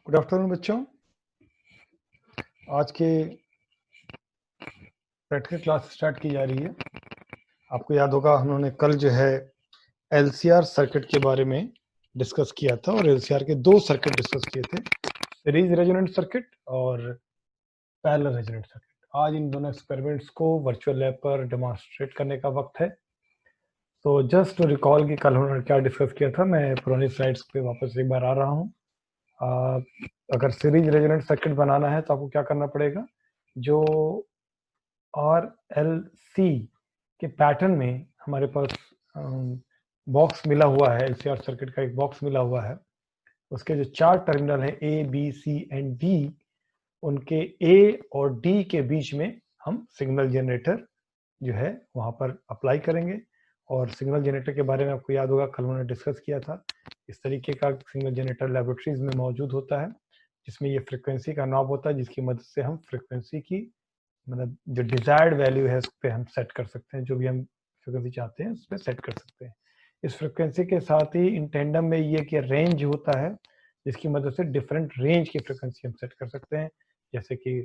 Good afternoon बच्चों। आज के प्रैक्टिकल क्लास स्टार्ट की जा रही है। आपको याद होगा हमने कल जो है एलसीआर सर्किट के बारे में डिस्कस किया था और एलसीआर के दो सर्किट डिस्कस किए थे, सीरीज रेजोनेंट सर्किट और पैरेलल रेजोनेंट सर्किट। आज इन दोनों एक्सपेरिमेंट्स को वर्चुअल लैब पर डेमोन्स्ट्रेट करने का वक्त है। तो जस्ट टू रिकॉल कि कल हमने क्या डिस्कस किया था, मैं पुरानी स्लाइड्स पे वापस एक बार आ रहा हूँ। अगर सीरीज रेजोनेंट सर्किट बनाना है तो आपको क्या करना पड़ेगा, जो RLC के पैटर्न में हमारे पास बॉक्स मिला हुआ है, एलसीआर सर्किट का एक बॉक्स मिला हुआ है। उसके जो चार टर्मिनल हैं A, B, C and D, उनके A और D के बीच में हम सिग्नल जनरेटर जो है वहां पर अप्लाई करेंगे। और सिग्नल जनरेटर के बारे में आपको याद होगा कल हमने डिस्कस किया था। इस तरीके का सिग्नल जनरेटर लेबोरेटरीज में मौजूद होता है, जिसमें ये फ्रिक्वेंसी का नॉब होता है, जिसकी मदद से हम फ्रिक्वेंसी की मतलब जो डिजायर्ड वैल्यू है उस पर हम सेट कर सकते हैं, जो भी हम फ्रिक्वेंसी चाहते हैं उस पर सेट कर सकते हैं। इस फ्रिक्वेंसी के साथ ही इन टेंडम में ये कि रेंज होता है, जिसकी मदद से डिफरेंट रेंज की फ्रिक्वेंसी हम सेट कर सकते हैं, जैसे कि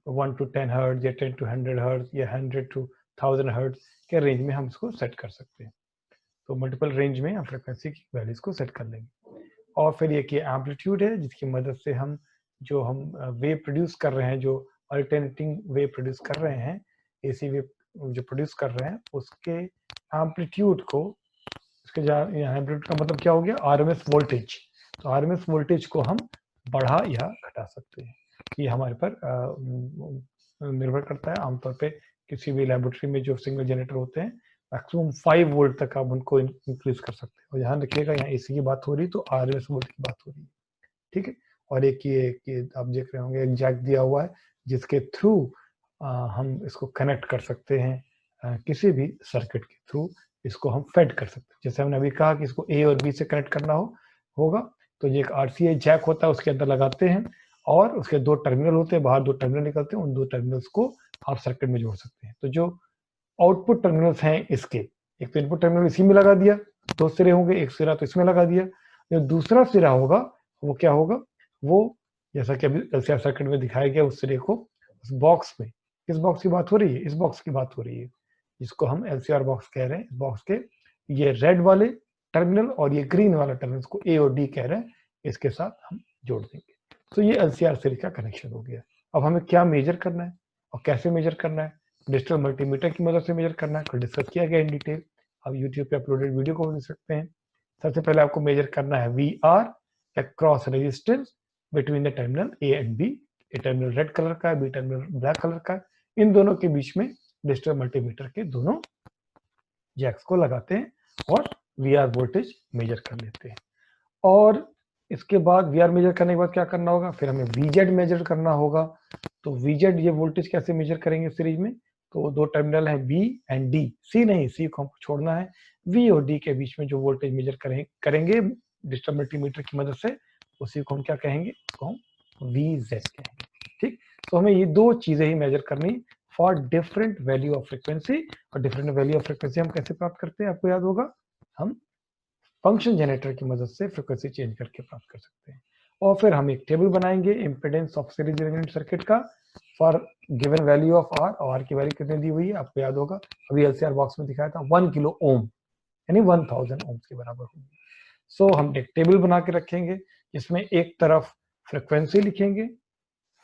1 to 10 हर्ट्ज या 10 to 100 हर्ट्ज या 100 to 1000 हर्ट्ज के रेंज में हम इसको सेट कर सकते हैं। तो मल्टीपल रेंज में हम फ्रिक्वेंसी की वैल्यूज को सेट कर लेंगे। और फिर ये कि एम्पलीट्यूड है, जिसकी मदद से हम जो हम वेव प्रोड्यूस कर रहे हैं, जो अल्टरनेटिंग वेव प्रोड्यूस कर रहे हैं, एसी वेव जो प्रोड्यूस कर रहे हैं, उसके एम्पलीट्यूड को, उसके एम्पलीट्यूड का मतलब क्या हो गया, आरएमएस वोल्टेज। तो आरएमएस वोल्टेज को हम बढ़ा या घटा सकते हैं। ये हमारे पर निर्भर करता है। आमतौर पे किसी भी लेबोरेटरी में जो सिग्नल जनरेटर होते हैं, मैक्सिमम 5 वोल्ट तक आप उनको इंक्रीज कर सकते हैं। और ध्यान रखिएगा, यहाँ एसी की बात हो रही तो आरएमएस वोल्ट की बात हो रही है, ठीक है। और एक ये आप देख रहे होंगे एक जैक दिया हुआ है, जिसके थ्रू हम इसको कनेक्ट कर सकते हैं, किसी भी सर्किट के थ्रू इसको हम फेड कर सकते हैं। जैसे हमने अभी कहा कि इसको ए और बी से कनेक्ट करना होगा, तो ये एक आरसीए जैक होता है, उसके अंदर लगाते हैं और उसके दो टर्मिनल होते हैं, बाहर दो टर्मिनल निकलते हैं, उन दो टर्मिनल्स को आप सर्किट में जोड़ सकते हैं। तो जो आउटपुट टर्मिनल्स हैं इसके, एक तो इनपुट टर्मिनल इसी में लगा दिया, दो सिरे होंगे, एक सिरा तो इसमें लगा दिया, जो दूसरा सिरा होगा वो क्या होगा, वो जैसा कि अभी एलसीआर सर्किट में दिखाया गया, उस सिरे को उस बॉक्स में, किस बॉक्स की बात हो रही है, इस बॉक्स की बात हो रही है, जिसको हम एलसीआर बॉक्स कह रहे हैं। इस बॉक्स के ये रेड वाले टर्मिनल और ये ग्रीन वाला टर्मिनल को ए और डी कह रहे हैं, इसके साथ हम जोड़ देंगे। तो ये एलसीआर सिरे का कनेक्शन हो गया। अब हमें क्या मेजर करना है और कैसे मेजर करना है, डिजिटल मल्टीमीटर की मदद से मेजर करना है, डिस्कस किया गया इन डिटेल। आप यूट्यूब पे अपलोडेड वीडियो को देख सकते हैं। सबसे पहले आपको मेजर करना है V R, cross resistance between the terminal A and B. A terminal red colour का है, बी टर्मिनल ब्लैक कलर का है। इन दोनों के बीच में डिजिटल मल्टीमीटर के दोनों जैक्स को लगाते हैं और वी आर वोल्टेज मेजर कर लेते हैं। और इसके बाद वी आर मेजर करने के बाद क्या करना होगा, फिर हमें वीजेड मेजर करना होगा। तो वीजेड ये वोल्टेज कैसे मेजर करेंगे सीरीज में, तो दो टर्मिनल है बी एंड डी, सी नहीं, सी को हमको छोड़ना है। वी और डी के बीच में जो वोल्टेज मेजर करेंगे डिजिटल मल्टीमीटर की मदद से, उसी को हम क्या कहेंगे, उसको हम वीजेड कहेंगे, ठीक। तो हमें ये दो चीजें ही मेजर करनी for different value of frequency. और डिफरेंट वैल्यू ऑफ फ्रिक्वेंसी हम कैसे प्राप्त करते हैं, आपको याद होगा, हम फंक्शन जनरेटर की मदद से फ्रिक्वेंसी चेंज करके प्राप्त कर सकते हैं। और फिर हम एक टेबल बनाएंगे impedance of series resonant circuit का for given value of R. और आर की वैल्यू कितनी दी हुई है आपको याद होगा, अभी एलसीआर बॉक्स में दिखाया था 1 किलो ओम, यानी 1000 ओम के बराबर होगी। सो हम एक टेबल बना के रखेंगे, जिसमें एक तरफ फ्रिक्वेंसी लिखेंगे,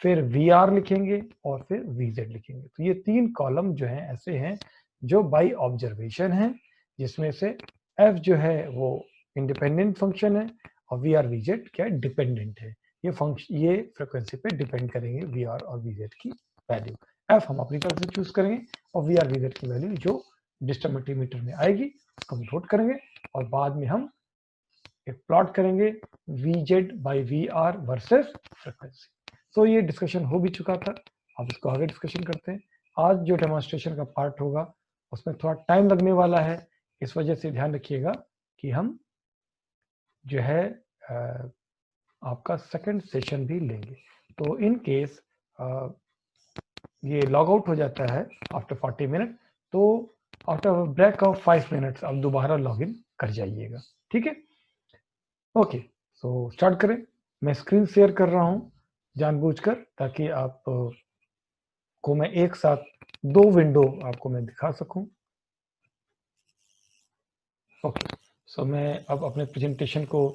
फिर वी आर लिखेंगे और फिर वीजेड लिखेंगे। तो ये तीन कॉलम जो है ऐसे हैं जो बाई ऑब्जर्वेशन है, जिसमें से एफ जो है वो इंडिपेंडेंट फंक्शन है और वी आर वीजेड क्या डिपेंडेंट है। ये फंक्शन ये फ्रिक्वेंसी पे डिपेंड करेंगे वी आर और वीजेड की वैल्यू। एफ हम अपनी तरफ से चूज करेंगे और वी आर वीजेड की वैल्यू जो डिजिटल मल्टीमीटर में आएगी उसको हम नोट करेंगे और बाद में हम एक प्लॉट करेंगे VZ by V R versus frequency. तो ये डिस्कशन हो भी चुका था, अब इसको आगे डिस्कशन करते हैं। आज जो डेमोन्स्ट्रेशन का पार्ट होगा उसमें थोड़ा टाइम लगने वाला है, इस वजह से ध्यान रखिएगा कि हम जो है आपका सेकंड सेशन भी लेंगे। तो इन केस ये लॉग आउट हो जाता है आफ्टर 40 मिनट, तो आफ्टर ब्रेक ऑफ 5 मिनट्स आप दोबारा लॉग इन कर जाइएगा, ठीक है। ओके, सो स्टार्ट करें। मैं स्क्रीन शेयर कर रहा हूँ जानबूझकर, ताकि आप को मैं एक साथ 2 विंडो आपको मैं दिखा सकूं। ओके, सो मैं अब अपने प्रेजेंटेशन को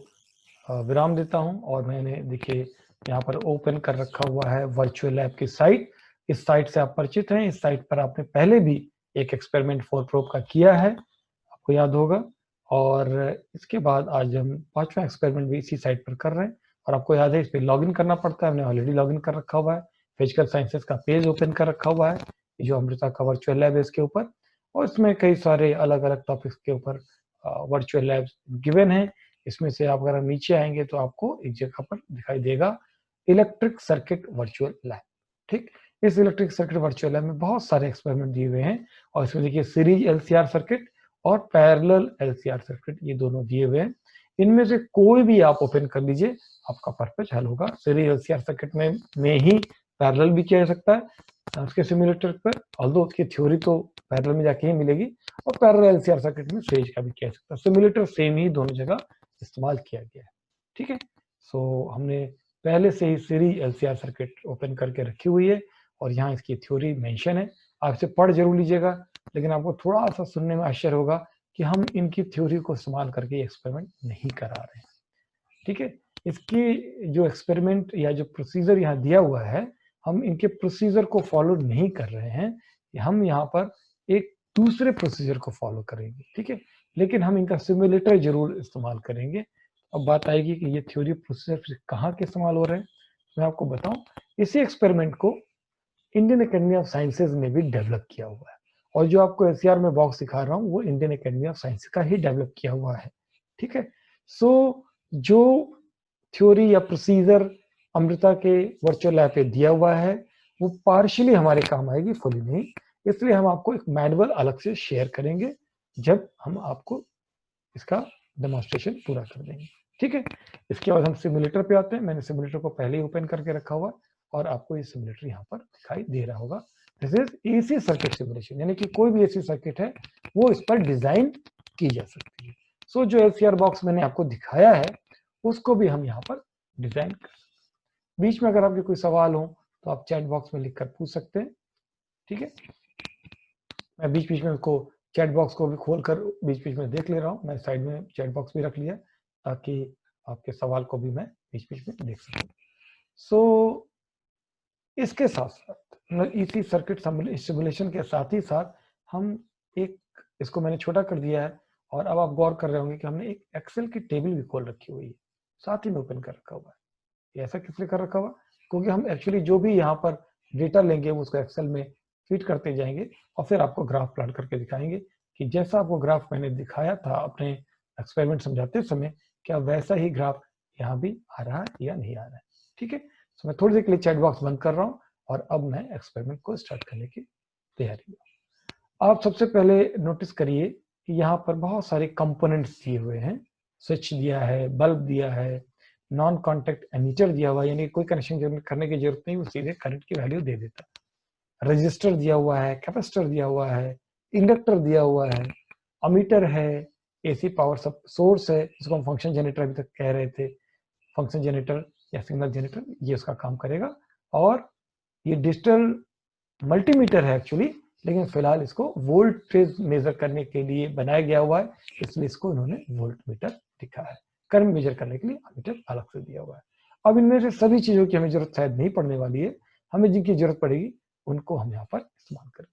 विराम देता हूं, और मैंने देखिए यहाँ पर ओपन कर रखा हुआ है वर्चुअल लैब की साइट। इस साइट से आप परिचित हैं। इस साइट पर आपने पहले भी एक एक्सपेरिमेंट फॉर प्रोब का किया है, आपको याद होगा। और इसके बाद आज हम 5वां एक्सपेरिमेंट भी इसी साइट पर कर रहे हैं। और आपको याद है इस पर लॉगिन करना पड़ता है, हमने ऑलरेडी लॉगिन कर रखा हुआ है। फिजिकल साइंसेस का पेज ओपन कर रखा हुआ है, जो अमृता का वर्चुअल लैब है इसके ऊपर। और इसमें कई सारे अलग अलग टॉपिक्स के ऊपर वर्चुअल लैब्स गिवन है। इसमें से आप अगर नीचे आएंगे तो आपको एक जगह पर दिखाई देगा इलेक्ट्रिक सर्किट वर्चुअल लैब। ठीक, इस इलेक्ट्रिक सर्किट वर्चुअल लैब में बहुत सारे एक्सपेरिमेंट दिए हुए हैं, और इसमें देखिए सीरीज एलसीआर सर्किट और पैरेलल एलसीआर सर्किट, ये दोनों दिए हुए हैं। इनमें से कोई भी आप ओपन कर लीजिए, आपका पर्पज हल होगा। सीरीज एलसीआर सर्किट में ही पैरेलल भी किया जा सकता है उसके सिमुलेटर पर, ऑल्दो उसकी थ्योरी तो पैरेलल में जाके ही मिलेगी, और पैरेलल एलसीआर सर्किट में सीरीज का भी किया जा सकता है। सिमुलेटर सेम ही दोनों जगह इस्तेमाल किया गया है। ठीक है, सो हमने पहले से ही सीरीज एलसीआर सर्किट ओपन करके रखी हुई है, और यहाँ इसकी थ्योरी मेंशन है। आपसे पढ़ जरूर लीजिएगा, लेकिन आपको थोड़ा सा सुनने में आश्चर्य होगा कि हम इनकी थ्योरी को इस्तेमाल करके एक्सपेरिमेंट नहीं करा रहे हैं। ठीक है, इसकी जो एक्सपेरिमेंट या जो प्रोसीजर यहाँ दिया हुआ है, हम इनके प्रोसीजर को फॉलो नहीं कर रहे हैं। हम यहाँ पर एक दूसरे प्रोसीजर को फॉलो करेंगे। ठीक है, लेकिन हम इनका सिमुलेटर जरूर इस्तेमाल करेंगे। अब बात आएगी कि ये थ्योरी प्रोसीजर फिर कहाँ के इस्तेमाल हो रहे हैं, मैं आपको बताऊं। इसी एक्सपेरिमेंट को इंडियन एकेडमी ऑफ साइंसेज ने भी डेवलप किया हुआ है, और जो आपको एससीआर में बॉक्स दिखा रहा हूँ वो इंडियन एकेडमी ऑफ साइंस का ही डेवलप किया हुआ है। ठीक है, सो जो थ्योरी या प्रोसीजर अमृता के वर्चुअल लैब पे दिया हुआ है, वो पार्शियली हमारे काम आएगी, फुली नहीं। इसलिए हम आपको एक मैनुअल अलग से शेयर करेंगे जब हम आपको इसका डेमोन्स्ट्रेशन पूरा कर देंगे। ठीक है, इसके बाद हम सिमुलेटर पे आते हैं। मैंने सिमुलेटर को पहले ही ओपन करके रखा हुआ, और आपको ये सिमुलेटर यहाँ पर दिखाई दे रहा होगा। This is AC circuit simulation, यानी कि कोई भी एसी सर्किट है वो इस पर डिजाइन की जा सकती है। सो जो एलसीआर बॉक्स मैंने आपको दिखाया है, उसको भी हम यहाँ पर डिजाइन कर सकते हैं। बीच में अगर आपके कोई सवाल हो तो आप चैट बॉक्स में लिखकर पूछ सकते हैं। ठीक है, मैं बीच बीच में उसको चैट बॉक्स को भी खोलकर बीच बीच में देख ले रहा हूँ। मैं साइड में चैट बॉक्स भी रख लिया, ताकि आपके सवाल को भी मैं बीच बीच में देख सकूं। सो इसके साथ साथ इसी सर्किट सिमुलेशन के साथ ही साथ हम एक, इसको मैंने छोटा कर दिया है, और अब आप गौर कर रहे होंगे कि हमने एक एक्सेल की टेबल भी खोल रखी हुई है, साथ ही में ओपन कर रखा हुआ है। ऐसा किस लिए कर रखा हुआ? क्योंकि हम एक्चुअली जो भी यहाँ पर डेटा लेंगे उसको एक्सेल में फीड करते जाएंगे, और फिर आपको ग्राफ प्लॉट करके दिखाएंगे कि जैसा आपको ग्राफ मैंने दिखाया था अपने एक्सपेरिमेंट समझाते समय, क्या वैसा ही ग्राफ यहाँ भी आ रहा है या नहीं आ रहा है। ठीक है, तो मैं थोड़ी देर के लिए चैट बॉक्स बंद कर रहा हूँ, और अब मैं एक्सपेरिमेंट को स्टार्ट करने की तैयारी में। आप सबसे पहले नोटिस करिए कि यहाँ पर बहुत सारे कंपोनेंट्स दिए हुए हैं। स्विच दिया है, बल्ब दिया है, नॉन कॉन्टेक्ट एमीटर दिया हुआ है, यानी कोई कनेक्शन करने की जरूरत नहीं, वो सीधे करंट की वैल्यू दे देता है। रजिस्टर दिया हुआ है, कैपेसिटर दिया हुआ है, इंडक्टर दिया हुआ है, अमीटर है, एसी पावर सब सोर्स है, जिसको हम फंक्शन जनरेटर अभी तक कह रहे थे। फंक्शन जनरेटर या सिग्नल जनरेटर ये उसका काम करेगा। और ये डिजिटल मल्टीमीटर है एक्चुअली, लेकिन फिलहाल इसको वोल्टेज मेजर करने के लिए बनाया गया हुआ है, इसलिए इसको इन्होंने वोल्ट मीटर लिखा है। करंट मेजर करने के लिए अमीटर अलग से दिया हुआ है। अब इनमें से सभी चीजों की हमें जरूरत शायद नहीं पड़ने वाली है, हमें जिनकी जरूरत पड़ेगी उनको हम यहाँ पर इस्तेमाल करें।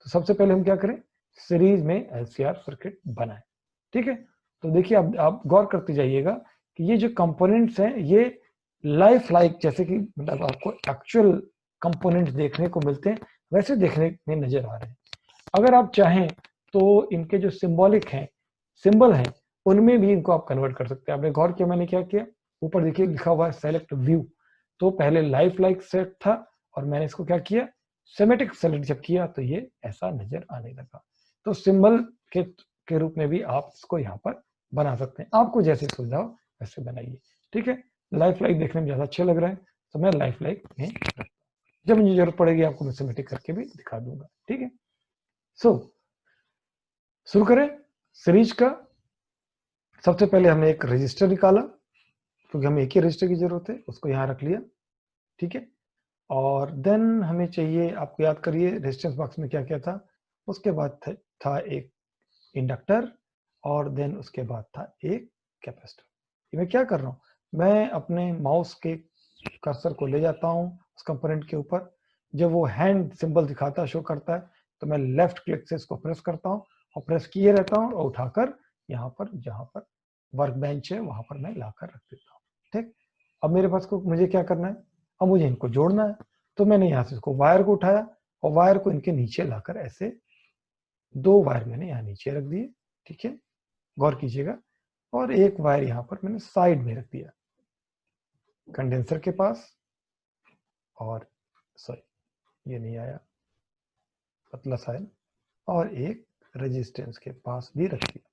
तो सबसे पहले हम क्या करें, सीरीज में एलसीआर सर्किट बनाएं। ठीक है, तो देखिए अब आप गौर करते जाइएगा कि ये जो कंपोनेंट्स हैं ये लाइफ लाइक, जैसे कि मतलब आपको एक्चुअल कंपोनेंट्स देखने को मिलते हैं वैसे देखने में नजर आ रहे हैं। अगर आप चाहें तो इनके जो सिंबॉलिक हैं, सिंबल हैं, उनमें भी इनको आप कन्वर्ट कर सकते हैं। आपने गौर किया मैंने क्या किया, ऊपर देखिए लिखा हुआ है सेलेक्ट व्यू, तो पहले लाइफ लाइक सेट था, और मैंने इसको क्या किया, सेमेटिक सेलेक्ट जब किया तो ये ऐसा नजर आने लगा। तो सिंबल के रूप में भी आप इसको यहाँ पर बना सकते हैं, आपको जैसे सुविधा हो वैसे बनाइए। ठीक है, लाइफ लाइक देखने में ज्यादा अच्छा लग रहा है, तो मैं लाइफ लाइक में रखता हूं। जब मुझे जरूरत पड़ेगी आपको मैं सिमेटिक करके भी दिखा दूंगा। ठीक है, सो शुरू करें सीरीज का। सबसे पहले हमने एक रजिस्टर निकाला, क्योंकि हमें एक ही रजिस्टर की जरूरत है, उसको यहाँ रख लिया, ठीक है। और देन हमें चाहिए, आपको याद करिए रेजिस्टेंस बॉक्स में क्या क्या था, उसके बाद था एक इंडक्टर, और देन उसके बाद था एक कैपेसिटर। मैं क्या कर रहा हूँ, मैं अपने माउस के कर्सर को ले जाता हूँ उस कंपोनेंट के ऊपर, जब वो हैंड सिंबल दिखाता है, शो करता है, तो मैं लेफ्ट क्लिक से इसको प्रेस करता हूँ और प्रेस किए रहता हूँ और उठाकर यहाँ पर, जहाँ पर वर्क बेंच है वहां पर मैं लाकर रख देता हूँ, ठीक। अब मेरे पास को मुझे क्या करना है, अब मुझे इनको जोड़ना है, तो मैंने यहाँ से इसको वायर को उठाया और वायर को इनके नीचे लाकर ऐसे 2 वायर मैंने यहाँ नीचे रख दिए, ठीक है, गौर कीजिएगा। और एक वायर यहाँ पर मैंने साइड में रख दिया कंडेंसर के पास, और सॉरी ये नहीं आया, पतला सा है, और एक रेजिस्टेंस के पास भी रख दिया।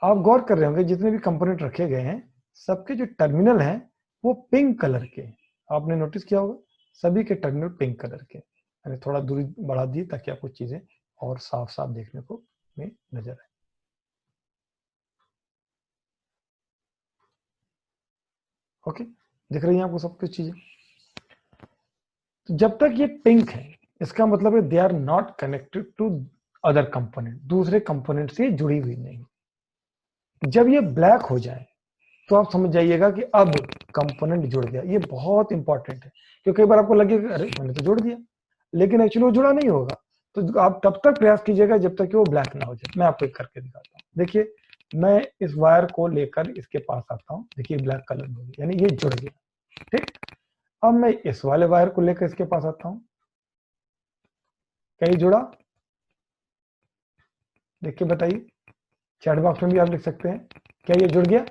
आप गौर कर रहे होंगे जितने भी कंपोनेंट रखे गए हैं सबके जो टर्मिनल हैं वो पिंक कलर के, आपने नोटिस किया होगा, सभी के टर्मिनल पिंक कलर के। मैंने थोड़ा दूरी बढ़ा दी ताकि आपको चीजें और साफ साफ देखने को में नजर आए। ओके, दिख रही है आपको सब कुछ चीजें। तो जब तक ये पिंक है इसका मतलब है they are not connected to other component, दूसरे कंपोनेंट से जुड़ी हुई नहीं। जब ये ब्लैक हो जाए तो आप समझ जाइएगा कि अब कंपोनेंट जुड़ गया। ये बहुत इंपॉर्टेंट है, क्योंकि कई बार आपको लगेगा अरे मैंने तो जोड़ दिया, लेकिन एक्चुअली वो जुड़ा नहीं होगा। तो आप तब तक प्रयास कीजिएगा जब तक कि वो ब्लैक ना हो जाए। मैं आपको एक करके दिखाता हूँ, देखिए मैं इस वायर को लेकर इसके पास आता हूँ, देखिए ब्लैक कलर में, यानी ये जुड़ गया, ठीक। अब मैं इस वाले वायर को लेकर इसके पास आता हूँ, क्या ये जुड़ा, देख के बताइए, चैट बॉक्स में भी आप लिख सकते हैं, क्या ये जुड़ गया?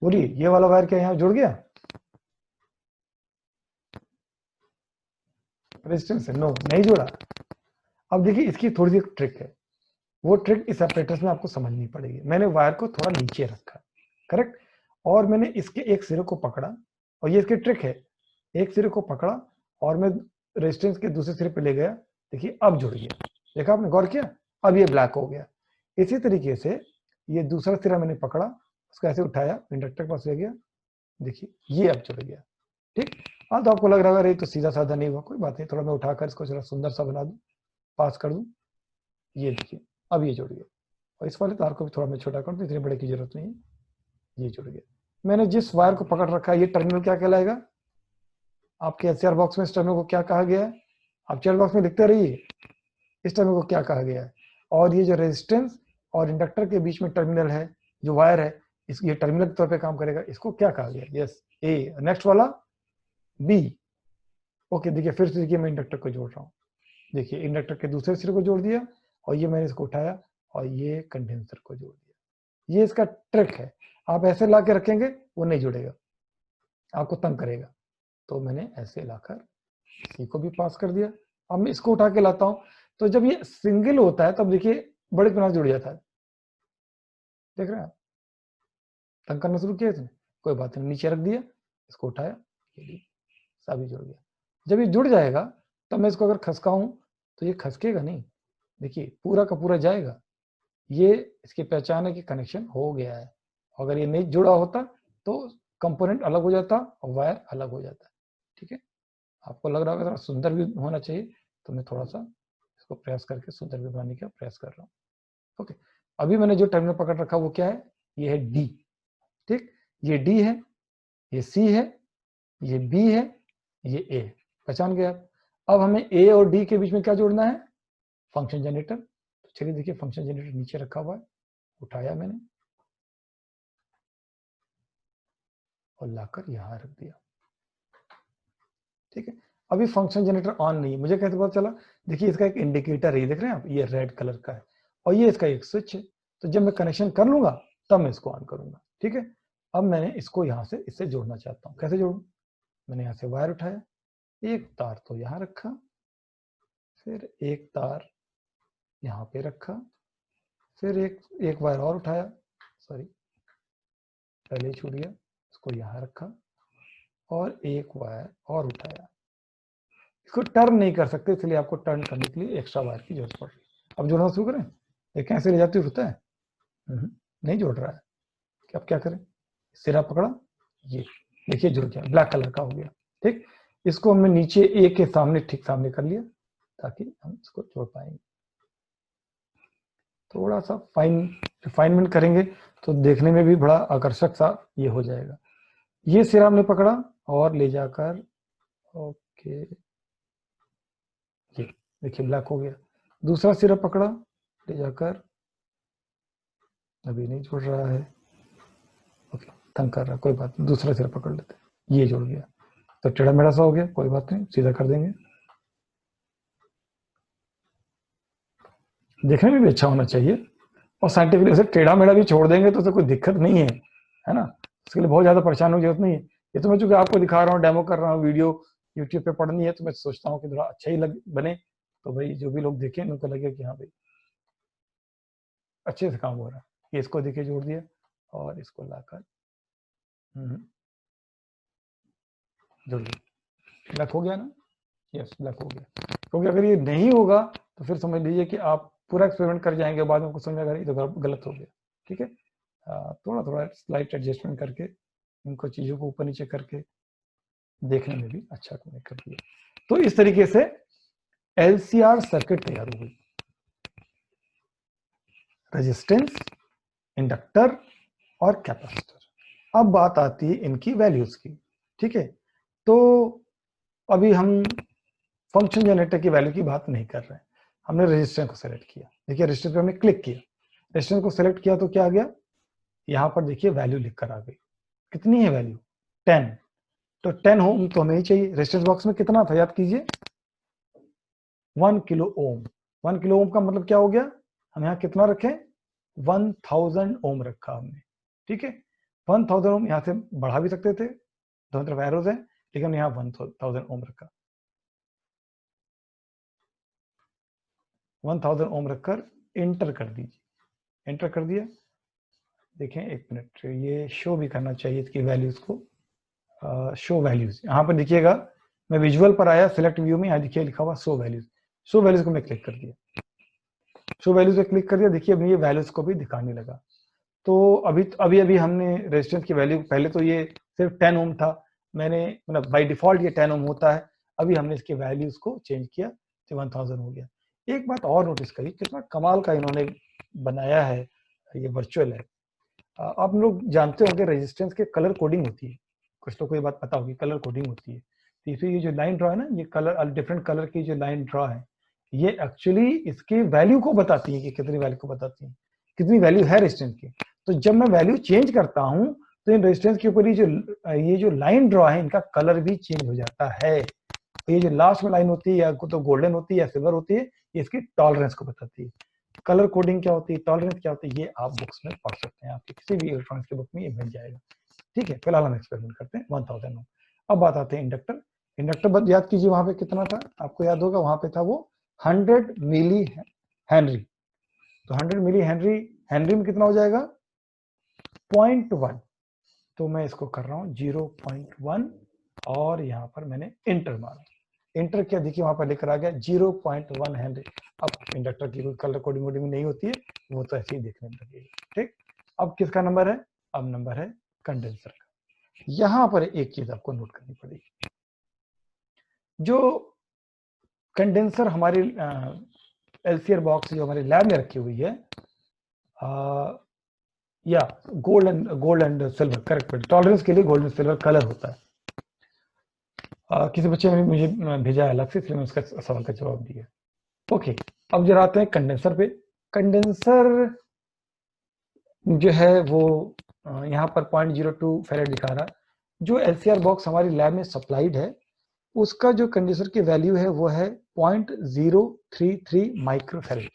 बोलिए, ये वाला वायर क्या यहाँ जुड़ गया? रेजिस्टेंस है, नो नहीं जुड़ा। अब देखिए इसकी थोड़ी सी ट्रिक है, वो ट्रिक इस ऑपरेटर्स में आपको समझनी पड़ेगी। मैंने वायर को थोड़ा नीचे रखा, करेक्ट, और मैंने इसके एक सिरे को पकड़ा, और ये इसकी ट्रिक है, एक सिरे को पकड़ा और मैं रेजिस्टेंस के दूसरे सिरे पे ले गया, देखिए अब जुड़ गया, देखा आपने, गौर किया, अब ये ब्लैक हो गया। इसी तरीके से ये दूसरा सिरा मैंने पकड़ा, उसको ऐसे उठाया, इंडक्टर के पास ले गया, देखिए ये अब जुड़ गया, ठीक। हाँ, तो आपको लग रहा है ये तो सीधा साधा नहीं हुआ, कोई बात नहीं, थोड़ा मैं उठाकर इसको थोड़ा सुंदर सा बना दूं, पास कर दूं, ये देखिए अब ये जुड़ गया। और इस वाले तार को भी थोड़ा मैं छोटा कर दूं, इतने बड़े की जरूरत नहीं है, ये जुड़ गया। मैंने जिस वायर को पकड़ रखा है ये टर्मिनल क्या कहलाएगा? आपके एचसीआर बॉक्स में इस टर्मिनल को क्या कहा गया है? आप चैट बॉक्स में लिखते रहिए इस टर्मिनल को क्या कहा गया है। और ये जो रेजिस्टेंस और इंडक्टर के बीच में टर्मिनल है, जो वायर है, इस ये टर्मिनल के तौर पे काम करेगा, इसको क्या कहा गया? यस, ए। नेक्स्ट वाला बी। ओके, देखिए फिर से देखिए मैं इंडक्टर को जोड़ रहा हूँ, देखिए इंडक्टर के दूसरे सिरे को जोड़ दिया, और ये मैंने इसको उठाया और ये कंडेंसर को जोड़ दिया। ये इसका ट्रिक है, आप ऐसे ला के रखेंगे वो नहीं जुड़ेगा, आपको तंग करेगा। तो मैंने ऐसे लाकर सी को भी पास कर दिया। अब मैं इसको उठा के लाता हूं, तो जब ये सिंगल होता है तब देखिए बड़े किनारे जुड़ जाता है, देख रहे हैं आप, तंग करना शुरू किया इसने, कोई बात नहीं, नीचे रख दिया, इसको उठाया, ये भी सभी जुड़ गया। जब ये जुड़ जाएगा तब मैं इसको अगर खसकाऊं तो ये खसकेगा नहीं, देखिए पूरा का पूरा जाएगा। ये इसकी पहचान है कि कनेक्शन हो गया है। अगर ये नहीं जुड़ा होता तो कंपोनेंट अलग हो जाता और वायर अलग हो जाता, ठीक है। आपको लग रहा होगा थोड़ा सुंदर भी होना चाहिए, तो मैं थोड़ा सा इसको प्रयास करके सुंदर भी बनाने का प्रयास कर रहा हूँ। ओके, अभी मैंने जो टर्मिनल पकड़ रखा वो क्या है? ये है डी, ठीक, ये डी है, ये सी है, ये बी है, ये ए, पहचान गया। अब हमें ए और डी के बीच में क्या जोड़ना है? Function generator. तो चलिए देखिए, फंक्शन जनरेटर नीचे रखा हुआ है, उठाया मैंने और लाकर यहां रख दिया, ठीक है। अभी फंक्शन जनरेटर ऑन नहीं है, मुझे कैसे पता चला? देखिए इसका एक इंडिकेटर है, देख रहे हैं आप, ये रेड कलर का है, और ये इसका एक स्विच है। तो जब मैं कनेक्शन कर लूंगा तब मैं इसको ऑन करूंगा, ठीक है। अब मैंने इसको यहां से इससे जोड़ना चाहता हूं, कैसे जोड़ूं? मैंने यहां से वायर उठाया, एक तार तो यहां रखा, फिर एक तार यहाँ पे रखा, फिर एक वायर और उठाया, सॉरी पहले ही छूट गया, इसको यहाँ रखा, और एक वायर और उठाया। इसको टर्न नहीं कर सकते, इसलिए आपको टर्न करने के लिए एक्स्ट्रा वायर की जरूरत पड़ रही है। अब जोड़ना शुरू करें, ये कैसे ले जाती होता है, नहीं जुड़ रहा है, अब क्या करें, सिरा पकड़ा, ये देखिए जुड़ गया, ब्लैक कलर का हो गया। ठीक, इसको हमने नीचे ए के सामने ठीक सामने कर लिया ताकि हम इसको जोड़ पाएंगे। थोड़ा सा फाइन रिफाइनमेंट करेंगे तो देखने में भी बड़ा आकर्षक सा ये हो जाएगा। ये सिरा हमने पकड़ा और ले जाकर, ओके ये देखिए ब्लैक हो गया। दूसरा सिरा पकड़ा, ले जाकर, अभी नहीं जुड़ रहा है, ओके तंग कर रहा है, कोई बात नहीं, दूसरा सिरा पकड़ लेते हैं, ये जुड़ गया। तो टेढ़ा मेढ़ा सा हो गया, कोई बात नहीं, सीधा कर देंगे। देखने में भी अच्छा होना चाहिए, और साइंटिफिकली उसे टेढ़ा मेढ़ा भी छोड़ देंगे तो उसे कोई दिक्कत नहीं है ना, उसके लिए बहुत ज्यादा परेशान होने की जरूरत नहीं है। ये तो मैं चूंकि आपको दिखा रहा हूँ, डेमो कर रहा हूँ, वीडियो यूट्यूब पे पढ़नी है, तो मैं सोचता हूँ कि थोड़ा अच्छा ही बने, तो भाई जो भी लोग देखें उनको लगे कि हाँ भाई अच्छे से काम हो रहा है। ये इसको देखिए जोड़ दिया और इसको लाकर जोड़ दिया, ब्लैक हो गया ना, यस ब्लैक हो गया। क्योंकि अगर ये नहीं होगा तो फिर समझ लीजिए कि आप पूरा एक्सपेरिमेंट कर जाएंगे, बाद में कुछ समझ आएगा ये तो गलत हो गया। ठीक है, थोड़ा थोड़ा स्लाइट एडजस्टमेंट करके इनको चीजों को ऊपर नीचे करके देखने में भी अच्छा कर दिया। तो इस तरीके से एलसीआर सर्किट तैयार हो गई, रेजिस्टेंस, इंडक्टर और कैपेसिटर। अब बात आती है इनकी वैल्यूज की। ठीक है, तो अभी हम फंक्शन जनरेटर की वैल्यू की बात नहीं कर रहे हैं, हमने रेजिस्टेंस को सेलेक्ट किया। देखिए रेजिस्टेंस पे हमने क्लिक किया, रेजिस्टेंस को सेलेक्ट किया तो क्या आ गया, यहां पर देखिए वैल्यू लिखकर आ गई। कितनी है वैल्यू, 10। तो 10 ओम तो हमें ही चाहिए। रेजिस्टेंस बॉक्स में कितना था याद कीजिए, 1 किलो ओम। 1 किलो ओम का मतलब क्या हो गया, हम यहाँ कितना रखें, 1000 ओम रखा हमने। ठीक है, 1000 ओम, यहाँ से बढ़ा भी सकते थे, दोनों तरफ एरोज है, लेकिन हमने यहाँ 1000 ओम रखा। 1000 ओम रखकर इंटर कर दीजिए, एंटर कर दिया। देखें एक मिनट, ये शो भी करना चाहिए इसकी वैल्यूज को, शो वैल्यूज। यहाँ पर देखिएगा, मैं विजुअल पर आया, सिलेक्ट व्यू में, यहाँ देखिए लिखा हुआ शो वैल्यूज। शो वैल्यूज को मैं क्लिक कर दिया, शो वैल्यूज पे क्लिक कर दिया। देखिए अब ये वैल्यूज को भी दिखाने लगा। तो अभी हमने रेजिस्टेंस की वैल्यू, पहले तो ये सिर्फ 10 ओम था, मैंने मतलब बाय डिफॉल्ट ये 10 ओम होता है, अभी हमने इसके वैल्यूज को चेंज किया तो 1000 हो गया। एक बात और नोटिस करिए, कितना कमाल का इन्होंने बनाया है ये वर्चुअल है। आप लोग जानते होंगे रेजिस्टेंस के कलर कोडिंग होती है, कुछ लोग को ये बात पता होगी, कलर कोडिंग होती है। तो इसमें ये जो लाइन ड्रॉ है ना, ये कलर डिफरेंट कलर की जो लाइन ड्रॉ है, ये एक्चुअली इसके वैल्यू को बताती है कि कितनी वैल्यू को बताती है, कितनी वैल्यू है रेजिस्टेंस की। तो जब मैं वैल्यू चेंज करता हूं तो इन रेजिस्टेंस के ऊपर ये जो लाइन ड्रॉ है, इनका कलर भी चेंज हो जाता है। तो ये जो लास्ट में लाइन होती है, या तो गोल्डन होती है या सिल्वर होती है, ये इसकी टॉलरेंस को बताती है। कलर कोडिंग क्या होती है, टॉलरेंस क्या होती है, ये आप बुक्स में पढ़ सकते हैं, आपकी किसी भी इलेक्ट्रॉनिक्स की बुक में ये मिल जाएगा। ठीक है, फिलहाल हम एक्सपेरिमेंट करते हैं 1000 ओम। अब बात आते हैं इंडक्टर। इंडक्टर याद कीजिए वहां पे कितना था, आपको याद होगा, वहां पे था वो 100 मिली हेनरी। तो 100 मिली हेनरी, हेनरी में कितना हो जाएगा, 0.1। तो मैं इसको कर रहा हूँ 0.1 और यहाँ पर मैंने इंटर मारा, इंटर किया, देखिए वहां पर लेकर आ गया 0.1 हेनरी। अब इंडक्टर की कोई कलर कोडिंग वोडिंग नहीं होती है, वो तो ऐसे ही देखने में लगेगी। ठीक, अब किसका नंबर है, अब नंबर है कंडेंसर का। यहां पर एक चीज आपको नोट करनी पड़ेगी, जो कंडेंसर हमारी एलसीआर बॉक्स जो हमारे लैब में रखी हुई है, या gold and silver, correct, tolerance के लिए गोल्ड एंड सिल्वर कलर होता है। किसी बच्चे ने मुझे भेजा अलग से, इसलिए मैं उसका सवाल का जवाब दिया। ओके, अब जरा आते हैं कंडेंसर पे। कंडेंसर जो है वो यहाँ पर 0.02 फेरेड दिखा रहा है। जो एलसीआर बॉक्स हमारी लैब में सप्लाइड है, उसका जो कंडेंसर की वैल्यू है वो है 0.033 माइक्रोफेरेड।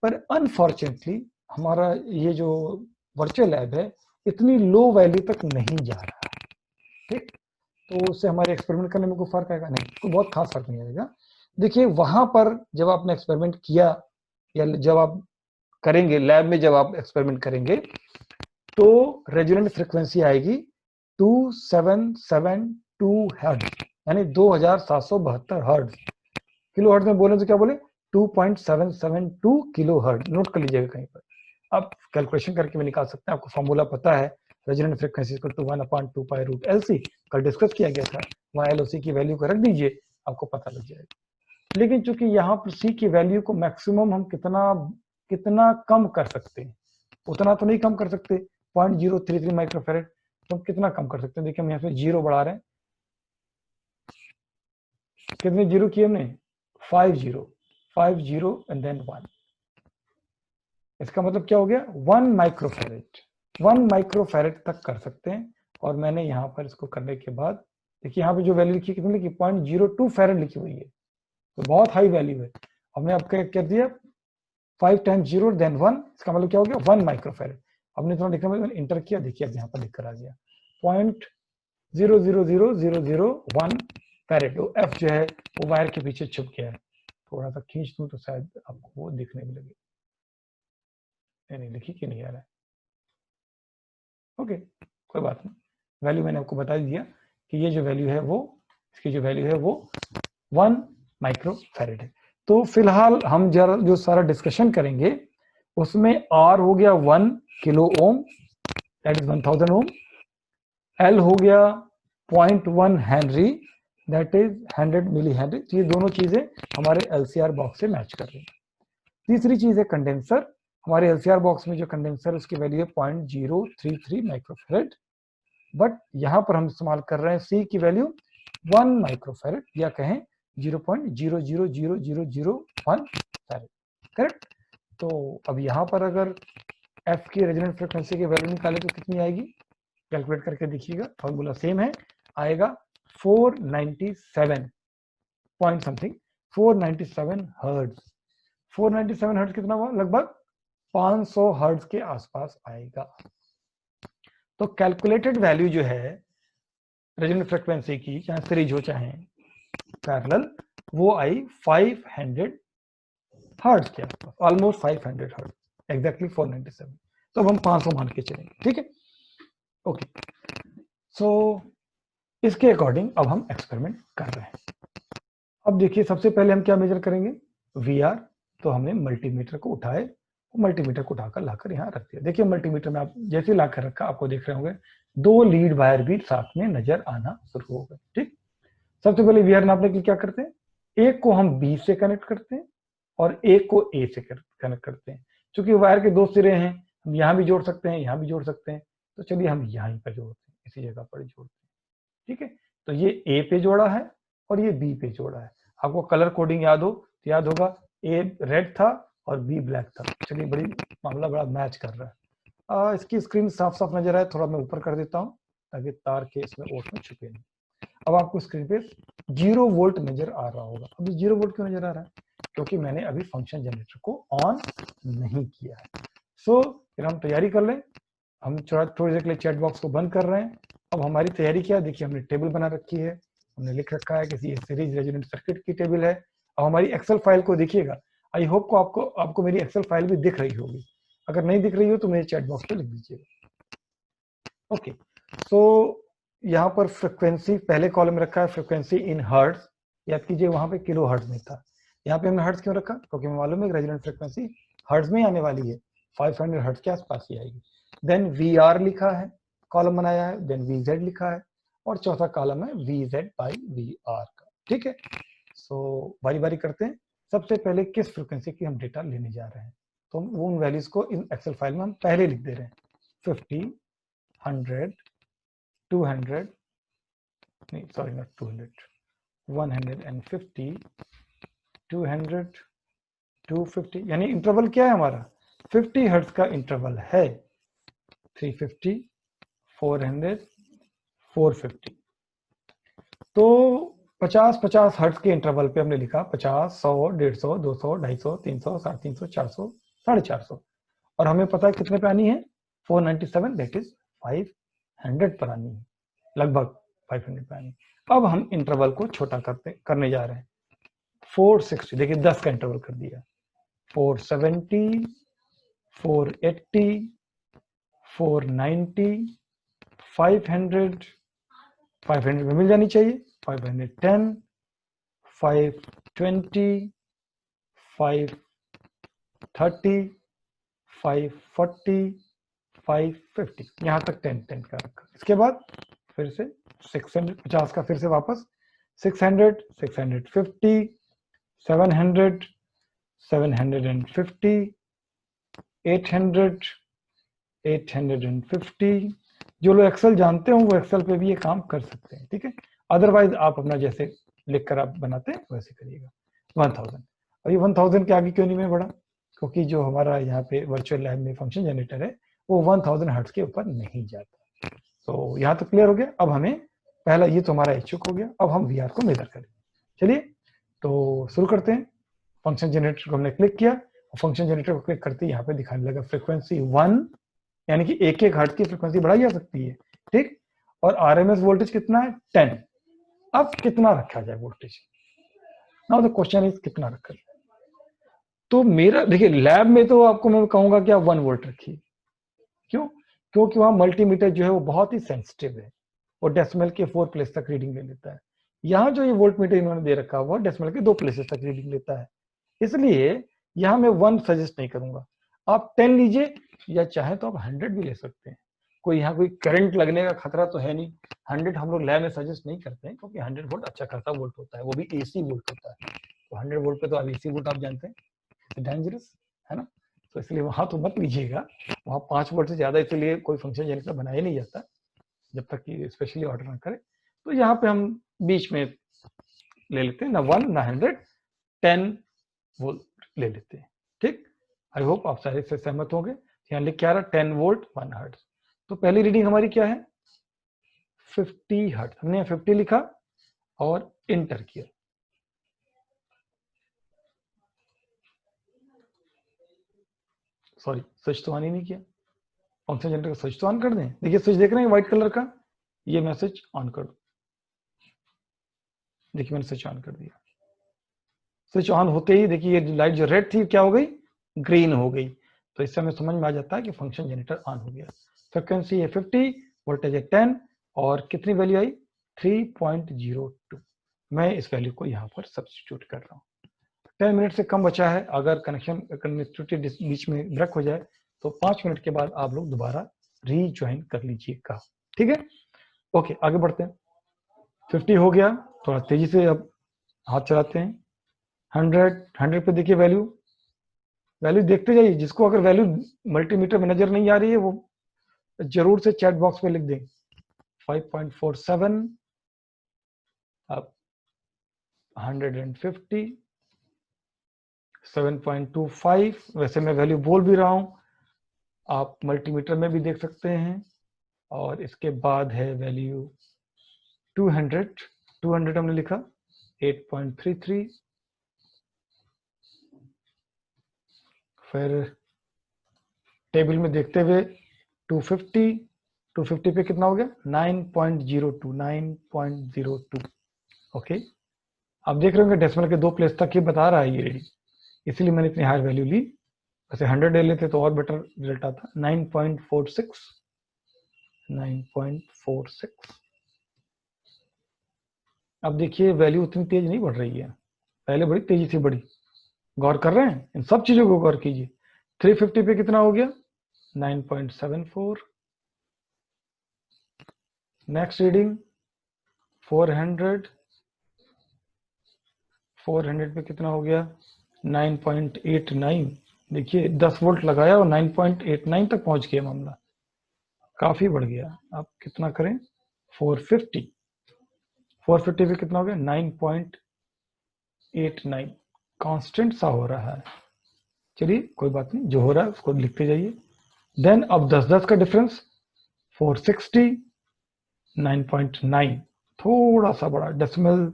पर अनफॉर्चुनेटली हमारा ये जो वर्चुअल लैब है, इतनी लो वैल्यू तक नहीं जा रहा है। ठीक, तो उससे हमारे एक्सपेरिमेंट करने में कोई फर्क आएगा नहीं, कोई बहुत खास फर्क नहीं आएगा। देखिए वहां पर जब आपने एक्सपेरिमेंट किया, या जब आप करेंगे लैब में, जब आप एक्सपेरिमेंट करेंगे, तो रेजोनेंट फ्रीक्वेंसी आएगी 2772 हर्ट्ज, यानी 2772 हर्ट्ज। किलो हर्ट्ज में बोले तो क्या बोले, 2.772 किलो हर्ट्ज, नोट कर लीजिएगा कहीं पर। आप कैलकुलेशन करके भी निकाल सकते हैं, आपको फॉर्मूला पता है, resonant frequency equal to 1/2 pi root LC, कल डिस्कस किया गया था। वहाँ LOC की वैल्यू को रख दीजिए, आपको पता लग जाएगा। लेकिन चूंकि यहाँ पर C की वैल्यू को मैक्सिमम हम कितना कम कर सकते हैं, उतना तो नहीं कम कर सकते, 0.033 माइक्रोफेरेड, तो हम कितना कम कर सकते हैं? देखिए हम यहाँ पे 0 बढ़ा रहे हैं, कितने जीरो किए हमने? 5 0 एंड देन 1। इसका मतलब क्या हो गया? 1 माइक्रोफेरेड तक कर सकते हैं। और मैंने यहाँ पर इसको करने के बाद देखिए यहाँ पे जो वैल्यू लिखी कितनी लिखी? 0.02 फेरेड लिखी हुई है, तो बहुत हाई वैल्यू है। हमने आपको क्या दिया? 5 टाइम्स 0 देन 1, इसका मतलब क्या हो गया? 1 माइक्रोफेरेड। हमने थोड़ा लिखा, मैंने इंटर किया, देखिए अब यहाँ पर लिखकर आ गया 0.0000001 फेरेड। तो एफ जो है वो वायर के पीछे छुप गया है। थोड़ा सा खींच दूं तो शायद आपको वो दिखने में लगे। नहीं लिखी क्यों नहीं आ रहा है? ओके, कोई बात नहीं। वैल्यू मैंने आपको बता दिया कि ये जो वैल्यू है वो, इसकी जो वैल्यू है वो 1 माइक्रोफेरेड है। तो फिलहाल हम जरा जो सारा डिस्कशन करेंगे उसमें R हो गया 1 kilo ohm, that is 1000 ohm. L हो गया 0.1 henry, that is 100 milli henry. तो ये दोनों चीजें हमारे LCR बॉक्स से मैच कर रही हैं। तीसरी चीज है कंडेंसर। हमारे LCR बॉक्स में जो कंडेंसर उसकी वैल्यू है 0.033 माइक्रोफेरेड, बट यहां पर हम इस्तेमाल कर रहे हैं C की वैल्यू 1 माइक्रोफेरेड, या कहें 0.0000001 फेरेड, करेक्ट। तो अब यहां पर अगर F की रेजोनेंट फ्रीक्वेंसी की वैल्यू निकाले तो कितनी आएगी? कैलकुलेट करके देखिएगा, फॉर्मूला सेम है, आएगा 497 पॉइंट समथिंग, 497 हर्ट्ज। 497 हर्ट्ज कितना हुआ? लगभग 500 हर्ट्ज के आसपास आएगा। तो कैलकुलेटेड वैल्यू जो है रेजोनेंट फ्रीक्वेंसी की, चाहे सीरीज हो चाहे पैरेलल, वो आई 500 हर्ट्ज के आसपास, ऑलमोस्ट 500 हर्ट्ज, एग्जैक्टली 497। तो अब हम 500 मान के चलेंगे, ठीक है। ओके, सो इसके अकॉर्डिंग अब हम एक्सपेरिमेंट कर रहे हैं। अब देखिए सबसे पहले हम क्या मेजर करेंगे? VR। तो हमने मल्टीमीटर को उठाए, मल्टीमीटर को उठाकर लाकर यहाँ रख दिया। देखिए मल्टीमीटर में आप जैसे लाकर रखा, आपको देख रहे होंगे 2 लीड वायर भी साथ में नजर आना शुरू हो गए, ठीक। सबसे पहले VR नापने के लिए क्या करते हैं? एक को हम B से कनेक्ट करते हैं और एक को A से कनेक्ट करते हैं। चूंकि वायर के 2 सिरे हैं, हम यहाँ भी जोड़ सकते हैं, यहाँ भी जोड़ सकते हैं, तो चलिए हम यहाँ पर जोड़ते हैं, इसी जगह पर जोड़ते हैं, ठीक है। तो ये A पे जोड़ा है और ये B पे जोड़ा है। आपको कलर कोडिंग याद हो तो याद होगा, A रेड था और B ब्लैक था। चलिए बड़ी मामला बड़ा मैच कर रहा है। इसकी स्क्रीन साफ साफ नजर आए, थोड़ा मैं ऊपर कर देता हूँ ताकि तार के इसमें ओट में छुपे नहीं। अब आपको स्क्रीन पे 0 वोल्ट नजर आ रहा होगा। अभी 0 वोल्ट क्यों नजर आ रहा है? क्योंकि मैंने अभी फंक्शन जनरेटर को ऑन नहीं किया है। सो फिर हम तैयारी कर लें। हम थोड़ी देर के लिए चैट बॉक्स को बंद कर रहे हैं। अब हमारी तैयारी क्या है? देखिए हमने टेबल बना रखी है, हमने लिख रखा है कि ये सीरीज रेजोनेंट सर्किट की टेबल है। अब हमारी एक्सेल फाइल को देखिएगा। आई होप को आपको मेरी एक्सेल फाइल भी दिख रही होगी। अगर नहीं दिख रही हो तो मेरे चैट बॉक्स पे लिख दीजिएगा। ओके, सो यहाँ पर फ्रिक्वेंसी पहले कॉलम में रखा है, फ्रिक्वेंसी इन हर्ट्ज। याद कीजिए वहां पे किलो हर्ट्ज में था, यहाँ पे हमने हर्ट्ज क्यों रखा? क्योंकि हमें मालूम है रेजोनेंट फ्रिक्वेंसी हर्ट्ज में आने वाली है, 500 हर्ट्ज के आसपास ही आएगी। देन VR लिखा है, कॉलम बनाया है, देन VZ लिखा है, और चौथा कॉलम है VZ/VR का, ठीक है। सो बारी बारी करते हैं। सबसे पहले किस फ्रिक्वेंसी की हम डेटा लेने जा रहे हैं, तो हम उन वैल्यूज को इन एक्सेल फाइल में हम पहले लिख दे रहे हैं। 50, 100, 200, नहीं सॉरी नॉट 200, 150, 200, 250, यानी इंटरवल क्या है हमारा? 50 हर्ट्ज का इंटरवल है, 350, 400, 450। तो 50-50 हर्ट्ज के इंटरवल पे हमने लिखा 50, 100, 150, 200, 250, 300, 350, 400, 450। और हमें पता है कितने पे आनी है? 497, दैट इज 500 पर आनी है, लगभग 500 पे आनी। अब हम इंटरवल को छोटा करने जा रहे हैं। 460, देखिए 10 का इंटरवल कर दिया। 470, 480, 490, 500, 500 में मिल जानी चाहिए, 510, 520, 530, 540, 550, यहाँ तक 10 का रखा। इसके बाद फिर से 650 का फिर से वापस 600, 650, 700, 750, 800, 850। जो लोग एक्सेल जानते हो वो एक्सेल पे भी ये काम कर सकते हैं, ठीक है। अदरवाइज आप अपना जैसे लिखकर आप बनाते हैं वैसे करिएगा। 1000। और ये 1000 के आगे क्यों नहीं मैं बढ़ा, क्योंकि जो हमारा यहाँ पे वर्चुअल लैब में फंक्शन जनरेटर है वो 1000 हर्ट्ज के ऊपर नहीं जाता। तो यहाँ तो क्लियर हो गया। अब हमें पहला ये तो हमारा इच्छुक हो गया, अब हम वी आर को मेजर करें। चलिए तो शुरू करते हैं। फंक्शन जनरेटर को हमने क्लिक किया, फंक्शन जनरेटर को क्लिक करते ही यहाँ पे दिखाने लगा फ्रीक्वेंसी 1, यानी कि 1 हर्ट्ज की फ्रीक्वेंसी बढ़ाई जा सकती है, ठीक। और आरएमएस वोल्टेज कितना है 10। अब कितना रखा जाए voltage, now the question is कितना रखा जाए। तो मेरा देखिए लैब में तो आपको मैं कहूंगा कि आप 1 वोल्ट रखिए। क्यों, क्योंकि वहां मल्टीमीटर जो है वो बहुत ही सेंसिटिव है और डेसिमल के 4 प्लेस तक रीडिंग ले लेता है। यहाँ जो ये वोल्ट मीटर इन्होंने दे रखा हुआ डेसिमल के 2 प्लेसेस तक रीडिंग लेता है, इसलिए यहाँ मैं 1 सजेस्ट नहीं करूंगा। आप 10 लीजिए या चाहे तो आप 100 भी ले सकते हैं, कोई यहाँ कोई करंट लगने का खतरा तो है नहीं। 100 हम लोग लैब में सजेस्ट नहीं करते हैं क्योंकि 100 वोल्ट अच्छा खासा वोल्ट होता है, वो भी एसी वोल्ट होता है। तो 100 वोल्ट पे तो आप एसी वोल्ट आप जानते हैं डेंजरस है ना, तो इसलिए वहां तो मत लीजिएगा। वहां 5 वोल्ट से ज्यादा इसलिए कोई फंक्शन जनरेटर बनाया नहीं जाता जब तक कि स्पेशली ऑर्डर ना करे। तो यहाँ पे हम बीच में ले लेते हैं, ना 1 ना 100, 10 वोल्ट ले लेते हैं, ठीक। आई होप आप सारे से सहमत होंगे। यहाँ लिख क्या रहा 10 वोल्ट 1 हर्ट्ज। तो पहली रीडिंग हमारी क्या है 50 हर्ट्ज, हमने 50 लिखा और इंटर किया। सॉरी स्विच तो ऑन ही नहीं किया, फंक्शन जनरेटर का स्विच तो ऑन कर दें। देखिए स्विच देख रहे हैं व्हाइट कलर का, ये मैं स्विच ऑन कर दूं। देखिए मैंने स्विच ऑन कर दिया। स्विच ऑन होते ही देखिए ये लाइट जो रेड थी क्या हो गई ग्रीन हो गई। तो इससे हमें समझ में आ जाता है कि फंक्शन जनरेटर ऑन हो गया। फ्रिक्वेंसी है 50, वोल्टेज है 10 और कितनी वैल्यू आई 3.02। मैं इस वैल्यू को यहाँ पर सब्स्टिट्यूट कर रहा हूँ। 10 मिनट से कम बचा है, अगर कनेक्टिविटी बीच में ब्रेक हो जाए तो 5 मिनट के बाद आप लोग दोबारा रीज्वाइन कर लीजिएगा, ठीक है। ओके आगे बढ़ते हैं। 50 हो गया, थोड़ा तेजी से अब हाथ चलाते हैं। 100 पे देखिए वैल्यू देखते जाइए। जिसको अगर वैल्यू मल्टीमीटर में नजर नहीं आ रही है वो जरूर से चैट बॉक्स में लिख दें। 5.47, अब 150, 7.25। वैसे मैं वैल्यू बोल भी रहा हूं, आप मल्टीमीटर में भी देख सकते हैं। और इसके बाद है वैल्यू 200 हमने लिखा 8.33। फिर टेबल में देखते हुए 250 पे कितना हो गया 9.02। ओके आप देख रहे होंगे डेसिमल के 2 प्लेस तक ही बता रहा है ये रीडिंग, इसलिए मैंने इतनी हाई वैल्यू ली। वैसे 100 ले लेते तो और बेटर रिजल्ट आता। 9.46, 9.46। अब देखिए वैल्यू उतनी तेज नहीं बढ़ रही है, पहले बड़ी तेजी से बढ़ी। गौर कर रहे हैं, इन सब चीजों को गौर कीजिए। 350 पे कितना हो गया 9.74। नेक्स्ट रीडिंग 400 पे कितना हो गया 9.89। देखिए 10 वोल्ट लगाया और 9.89 तक पहुंच गया मामला, काफी बढ़ गया। अब कितना करें 450 पे कितना हो गया 9.89। कांस्टेंट सा हो रहा है, चलिए कोई बात नहीं, जो हो रहा है उसको लिखते जाइए। देन अब 10 का डिफरेंस 460, 9.9 थोड़ा सा बड़ा डेसिमल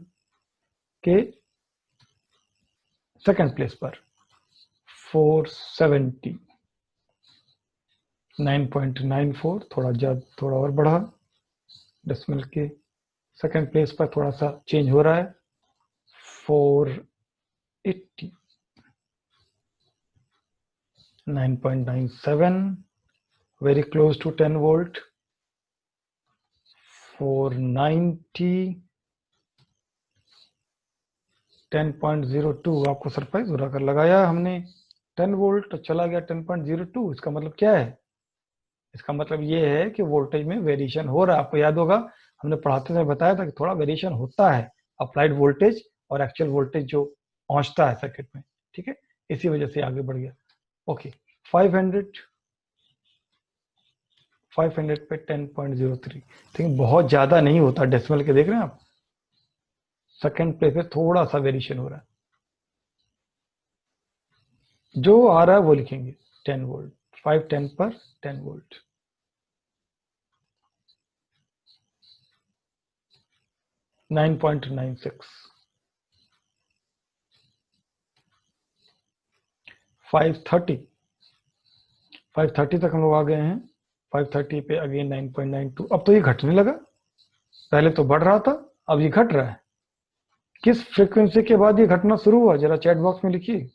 के सेकंड प्लेस पर 470, 9.94 थोड़ा और बढ़ा। डेसिमल के सेकंड प्लेस पर थोड़ा सा चेंज हो रहा है 480, 9.97 वेरी क्लोज टू 10 वोल्ट। 490, 10.02 आपको सरप्राइज हो रहा कर लगाया हमने 10 वोल्ट चला गया 10.02। इसका मतलब क्या है? इसका मतलब ये है कि वोल्टेज में वेरिएशन हो रहा है। आपको याद होगा हमने पढ़ाते समय बताया था कि थोड़ा वेरिएशन होता है अप्लाइड वोल्टेज और एक्चुअल वोल्टेज जो पहुंचता है सर्किट में। ठीक है, इसी वजह से आगे बढ़ गया। ओके, 500 पे 10.03, लेकिन बहुत ज्यादा नहीं होता। डेसिमल के देख रहे हैं आप, सेकंड प्लेस पे थोड़ा सा वेरिएशन हो रहा है। जो आ रहा है वो लिखेंगे 10 वोल्ट, 510 पर 10 वोल्ट। $9.96, 530 तक हम लोग आ गए हैं। 530 पे अगेन 9.92। अब तो ये घटने लगा, पहले तो बढ़ रहा था, अब ये घट रहा है। किस फ्रीक्वेंसी के बाद ये घटना शुरू हुआ? जरा चैट बॉक्स में लिखिए,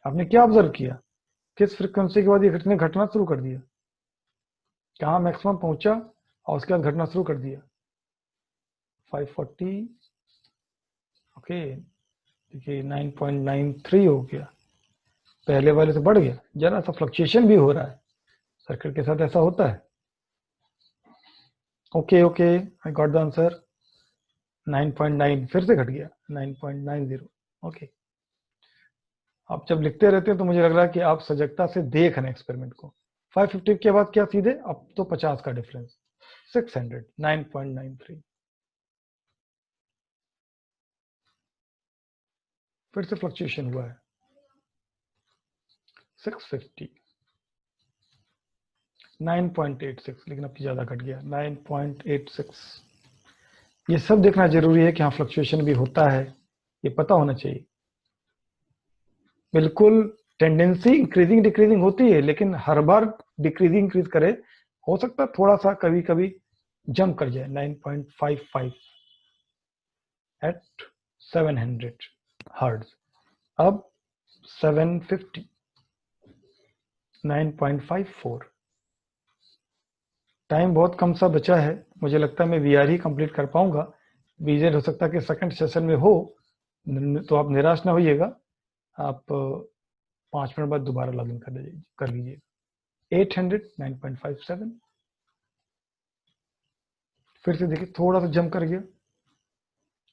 आपने क्या ऑब्जर्व किया? किस फ्रीक्वेंसी के बाद ये घटना शुरू कर दिया? कहाँ मैक्सिमम पहुंचा और उसके बाद घटना शुरू कर दिया? 540। ओके, देखिए 9.93 हो गया, पहले वाले से बढ़ गया। जरा सा फ्लक्चुएशन भी हो रहा है, सर्किट के साथ ऐसा होता है। Okay okay, I got the answer. 9.9 फिर से घट गया, 9.90। ओके, आप जब लिखते रहते हैं तो मुझे लग रहा है कि आप सजगता से देख रहे हैं एक्सपेरिमेंट को। 550 के बाद क्या सीधे? अब तो 50 का डिफरेंस, 600, 9.93। फिर से फ्लक्चुएशन हुआ है, 650, 9.86, लेकिन अब ज्यादा घट गया, 9.86। ये सब देखना जरूरी है कि हाँ फ्लक्चुएशन भी होता है, ये पता होना चाहिए। बिल्कुल, टेंडेंसी इंक्रीजिंग डिक्रीजिंग होती है, लेकिन हर बार डिक्रीजिंग इंक्रीज करे, हो सकता है थोड़ा सा कभी कभी जंप कर जाए। 9.55 एट 700 हर्ट्ज, अब 750, 9.54। टाइम बहुत कम सा बचा है, मुझे लगता है मैं वीआर ही कंप्लीट कर पाऊंगा। वीजेड हो सकता है कि सेकंड सेशन में हो, तो आप निराश ना होइएगा। आप 5 मिनट बाद दोबारा लॉगिन कर लीजिए। 800, 9.57। फिर से देखिए थोड़ा सा जंप कर गया,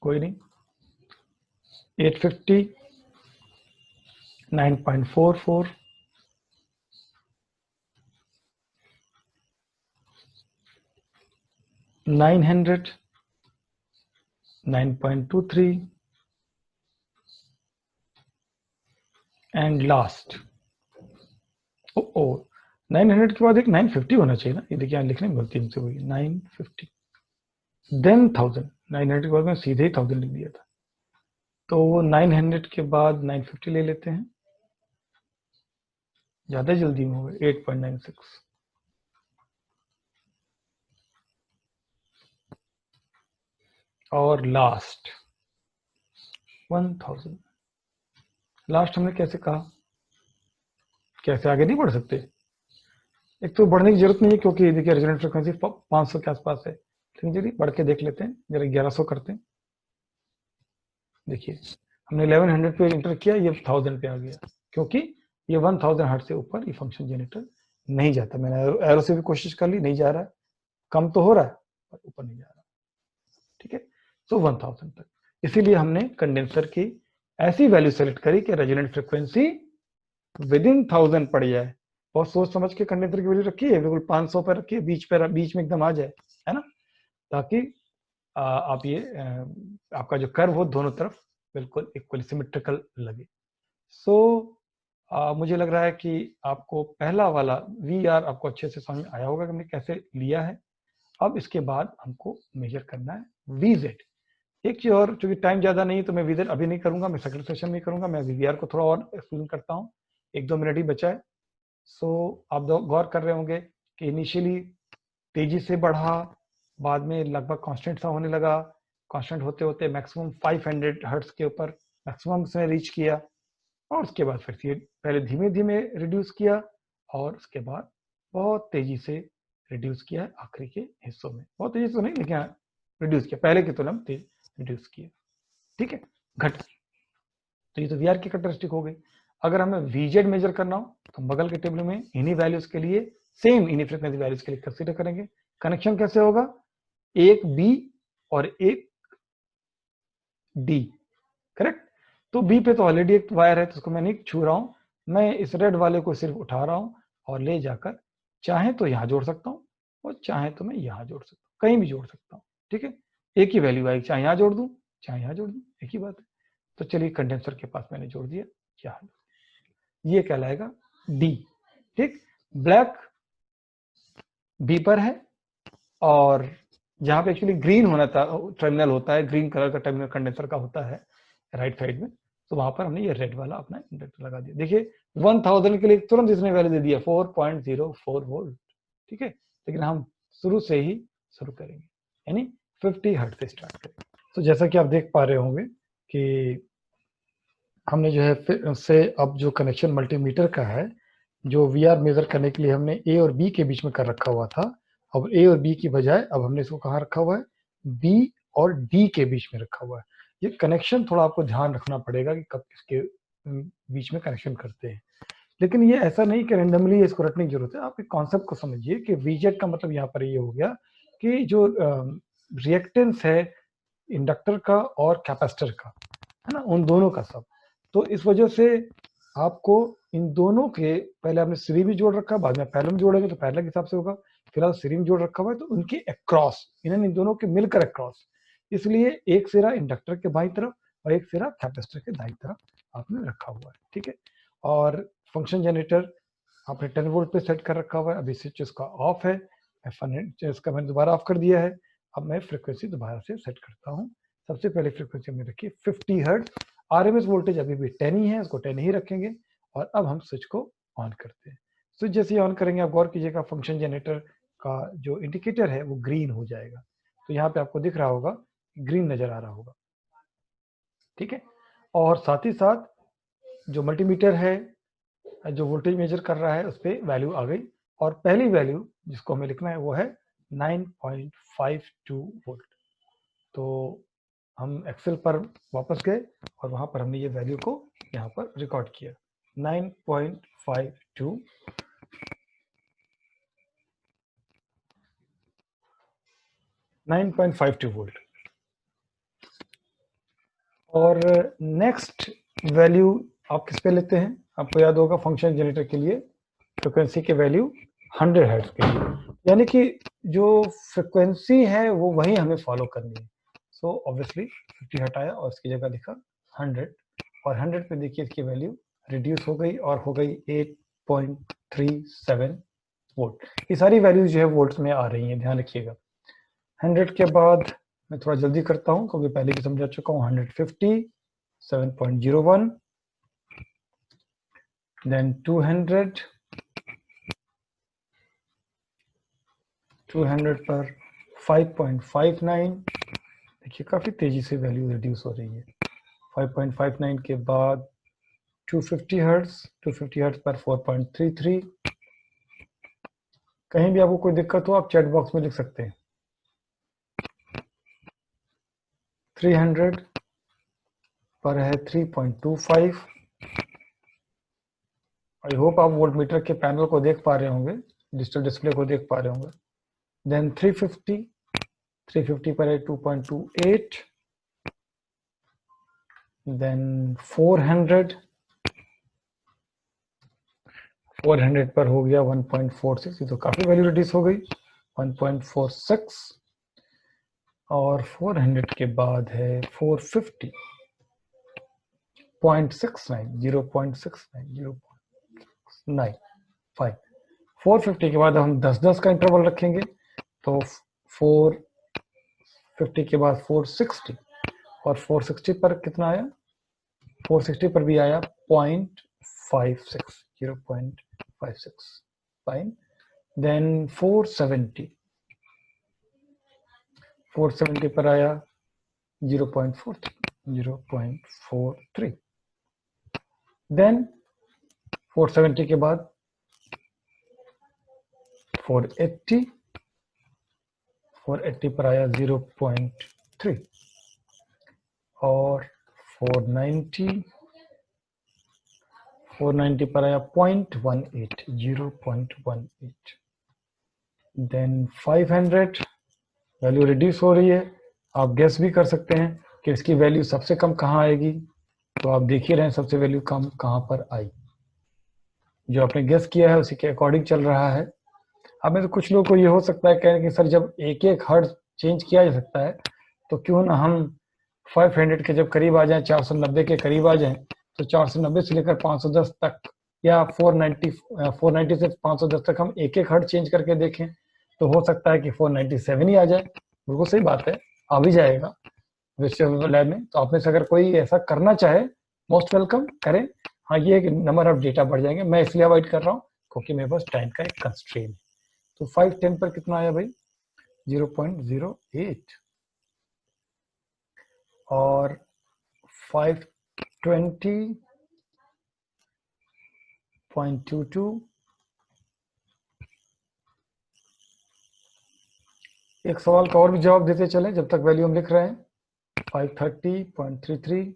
कोई नहीं। 850, 9.44, 900, 9.23 एंड लास्ट 900 के बाद एक 950 होना चाहिए ना। ये देखिए यहाँ लिखने में गलती हमसे हुई, 950 देन 1000। 900 के बाद मैं सीधे ही 1000 लिख दिया था, तो वो 900 के बाद 950 ले लेते हैं, ज्यादा जल्दी में हो गए। 8.96 और लास्ट 1000। लास्ट हमने कैसे कहा? कैसे आगे नहीं बढ़ सकते? एक तो बढ़ने की जरूरत नहीं है, क्योंकि देखिए रेजोनेंट फ्रीक्वेंसी 500 के आसपास है, लेकिन चलिए बढ़ के देख लेते हैं, जरा 1100 करते हैं। देखिए हमने 1100 पे इंटर किया, ये 1000 पे आ गया, क्योंकि ये 1000 हर्ट्ज से ऊपर ये फंक्शन जनरेटर नहीं जाता। मैंने एरो से भी कोशिश कर ली, नहीं जा रहा है, कम तो हो रहा है पर ऊपर नहीं जा रहा। ठीक है, तो 1000 तक। इसीलिए हमने कंडेंसर की ऐसी वैल्यू सेलेक्ट करी कि रेजोनेंट फ्रीक्वेंसी विद इन 1000 पड़ जाए। बहुत सोच समझ के कंडेंसर की वैल्यू रखी है, बिल्कुल 500 पर रखिए, बीच में एकदम आ जाए, है ना, ताकि आप ये आपका जो कर्व हो दोनों तरफ बिल्कुल इक्वली सिमेट्रिकल लगे। सो मुझे लग रहा है कि आपको पहला वाला वी आर आपको अच्छे से समझ में आया होगा कि हमने कैसे लिया है। अब इसके बाद हमको मेजर करना है वीजेड। एक चीज और, चूंकि टाइम ज्यादा नहीं है तो मैं वीजेड अभी नहीं करूंगा, मैं सेकंड सेशन में करूंगा। मैं वीआर को थोड़ा और एक्सप्लेन करता हूँ, 1-2 मिनट ही बचा है। सो आप गौर कर रहे होंगे कि इनिशियली तेजी से बढ़ा, बाद में लगभग कांस्टेंट सा होने लगा, कांस्टेंट होते होते मैक्सिमम 500 हर्ट्ज के ऊपर मैक्सिमम से रीच किया, और उसके बाद फिर से पहले धीमे धीमे रिड्यूस किया, और उसके बाद बहुत तेजी से रिड्यूस किया है आखिरी के हिस्सों में। बहुत तेजी से नहीं, लेकिन रिड्यूस किया, पहले की तुलना में तेज रिड्यूस किया। ठीक है, घट। तो ये तो वीआर की कैरेक्टरिस्टिक हो गई। अगर हमें VZ मेजर करना हो तो बगल के टेबल में इन्हीं वैल्यूज के लिए सेम इन्हीं फ्रीक्वेंसी वैल्यूज के लिए कंसीडर करेंगे। कनेक्शन कैसे होगा, एक B और एक D, करेक्ट। तो B पे तो ऑलरेडी एक वायर है तो उसको मैं नहीं छू रहा हूं, मैं इस रेड वाले को सिर्फ उठा रहा हूं और ले जाकर चाहे तो यहां जोड़ सकता हूं और चाहे तो मैं यहां जोड़ सकता हूं, कहीं भी जोड़ सकता हूं, ठीक है। एक ही वैल्यू आएगी, चाहे यहां जोड़ दूं चाहे यहां जोड़ दूं, एक ही बात है। तो चलिए कंडेंसर के पास मैंने जोड़ दिया, क्या ये कहलाएगा D, ठीक। ब्लैक B पर है और जहां पे एक्चुअली ग्रीन होना था टर्मिनल होता है, ग्रीन कलर का टर्मिनल कंडेंसर का होता है राइट साइड में, तो वहां पर हमने ये रेड वाला अपना इंडक्टर लगा दिया। देखिए 1000 के लिए तुरंत इसने वैल्यू दे दिया 4.04 वोल्ट, ठीक है। लेकिन हम शुरू से ही शुरू करेंगे, यानी 50 हर्ट्ज से स्टार्ट करेंगे। तो जैसा कि आप देख पा रहे होंगे कि हमने जो है फिर से अब जो कनेक्शन मल्टीमीटर का है, जो VR मेजर करने के लिए हमने A और B के बीच में कर रखा हुआ था, अब A और B की बजाय अब हमने इसको कहाँ रखा हुआ है, B और D के बीच में रखा हुआ है। ये कनेक्शन थोड़ा आपको ध्यान रखना पड़ेगा कि कब किसके बीच में कनेक्शन करते हैं, लेकिन ये ऐसा नहीं कि रेंडमली इसको रखने की जरूरत है। आप एक कॉन्सेप्ट को समझिए कि VZ का मतलब यहाँ पर ये हो गया कि जो रिएक्टेंस है इंडक्टर का और कैपेसिटर का, है ना, उन दोनों का सब। तो इस वजह से आपको इन दोनों के, पहले आपने सीरीज में जोड़ रखा, बाद में पैरेलल में जोड़ेंगे तो पैरेलल के हिसाब से होगा, फिलहाल सीरीज में जोड़ रखा हुआ है तो उनके अक्रॉस, इन्हें इन दोनों के मिलकर अक्रॉस, इसलिए एक सिरा इंडक्टर के बाईं तरफ और एक सिरा कैपेसिटर के दाईं तरफ आपने रखा हुआ है, ठीक है। और फंक्शन जनरेटर आपने 10 वोल्ट पे सेट कर रखा हुआ है, अभी स्विच इसका ऑफ है, इसका मैंने दोबारा ऑफ कर दिया है। अब मैं फ्रिक्वेंसी दोबारा से सेट करता हूँ। सबसे पहले फ्रिक्वेंसी में रखिए 50 हर्ट्ज, RMS वोल्टेज अभी भी 10 ही है, उसको 10 ही रखेंगे। और अब हम स्विच को ऑन करते हैं। स्विच जैसे ही ऑन करेंगे आप गौर कीजिएगा फंक्शन जनरेटर का जो इंडिकेटर है वो ग्रीन हो जाएगा। तो यहाँ पे आपको दिख रहा होगा, ग्रीन नजर आ रहा होगा, ठीक है। और साथ ही साथ जो मल्टीमीटर है जो वोल्टेज मेजर कर रहा है उस पर वैल्यू आ गई, और पहली वैल्यू जिसको हमें लिखना है वो है 9.52 वोल्ट। तो हम एक्सेल पर वापस गए और वहां पर हमने ये वैल्यू को यहाँ पर रिकॉर्ड किया, 9.52 वोल्ट। और नेक्स्ट वैल्यू आप किस पे लेते हैं, आपको याद होगा फंक्शन जनरेटर के लिए फ्रिक्वेंसी के वैल्यू 100 हर्ट्ज के लिए, यानी कि जो फ्रिक्वेंसी है वो वही हमें फॉलो करनी है। सो ऑब्वियसली 50 हटाया और इसकी जगह लिखा 100, और 100 पे देखिए इसकी वैल्यू रिड्यूस हो गई और हो गई 8.37 वोल्ट। ये सारी वैल्यूज जो है वोल्ट्स में आ रही हैं, ध्यान रखिएगा। 100 के बाद मैं थोड़ा जल्दी करता हूँ क्योंकि पहले भी समझा चुका हूँ, 150 7.01, देन 200 पर 5.59, देखिए काफी तेजी से वैल्यू रिड्यूस हो रही है। 5.59 के बाद 250 हर्ट्ज पर 4.33। कहीं भी आपको कोई दिक्कत हो आप चैट बॉक्स में लिख सकते हैं। 300 पर है 3.25। आई होप आप वोल्टमीटर के पैनल को देख पा रहे होंगे, डिजिटल डिस्प्ले को देख पा रहे होंगे। देन 350 पर है 2.28, देन 400 पर हो गया 1.46, ये तो काफी वैल्यू रिड्यूस हो गई 1.46। और 400 के बाद है 450 0.69 450 के बाद हम 10-10 का इंटरवल रखेंगे, तो 450 के बाद 460, और 460 पर कितना आया, 460 पर भी आया 0.56 फाइन। देन 470 पर आया 0.43। देन 470 के बाद 480 पर आया 0.3, और 490 490 पर आया 0.18, 0.18। देन 500 वैल्यू रिड्यूस हो रही है। आप गेस भी कर सकते हैं कि इसकी वैल्यू सबसे कम कहाँ आएगी, तो आप देख ही रहे हैं सबसे वैल्यू कम कहाँ पर आई। जो आपने गेस किया है उसी के अकॉर्डिंग चल रहा है। अब में तो कुछ लोगों को ये हो सकता है कहें कि सर जब एक एक हर्ट्ज चेंज किया जा सकता है तो क्यों ना हम 500 के जब करीब आ जाएं, 490 के करीब आ जाएं, तो 490 से लेकर 510 तक या 490 से 510 तक हम एक एक हर्ट्ज चेंज करके देखें, तो हो सकता है कि 497 ही आ जाए। बिल्कुल सही बात है, आ भी जाएगा विश्व लैब में। तो आप में से अगर कोई ऐसा करना चाहे, मोस्ट वेलकम करें। हाँ, ये नंबर ऑफ डेटा बढ़ जाएंगे, मैं इसलिए अवॉइड कर रहा हूँ क्योंकि मेरे पास टाइम का एक कंस्ट्रेंट है। तो 510 पर कितना आया भाई? 0.08। और 520.22। एक सवाल का और भी जवाब देते चले जब तक वैल्यू हम लिख रहे हैं। 530.33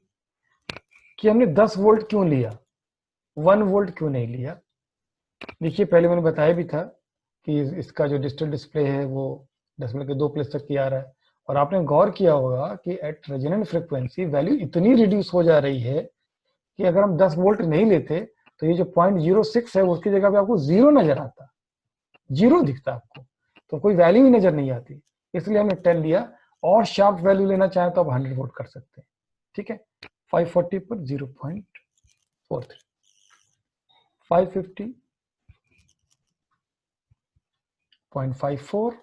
कि हमने 10 वोल्ट क्यों लिया, 1 वोल्ट क्यों नहीं लिया? देखिए, पहले मैंने बताया भी था कि इसका जो डिजिटल डिस्प्ले है वो 10 प्लेस तक की आ रहा है। और आपने गौर किया होगा कि एट रेजोनेंट फ्रीक्वेंसी वैल्यू इतनी रिड्यूस हो जा रही है कि अगर हम 10 वोल्ट नहीं लेते तो ये जो 0.06 है उसकी जगह पे आपको 0 नजर आता, 0 दिखता आपको, तो कोई वैल्यू ही नजर नहीं आती। इसलिए हमने 10 लिया। और शार्प वैल्यू लेना चाहे तो आप 100 वोल्ट कर सकते हैं। ठीक है, 540 पर 0.43, 550.54।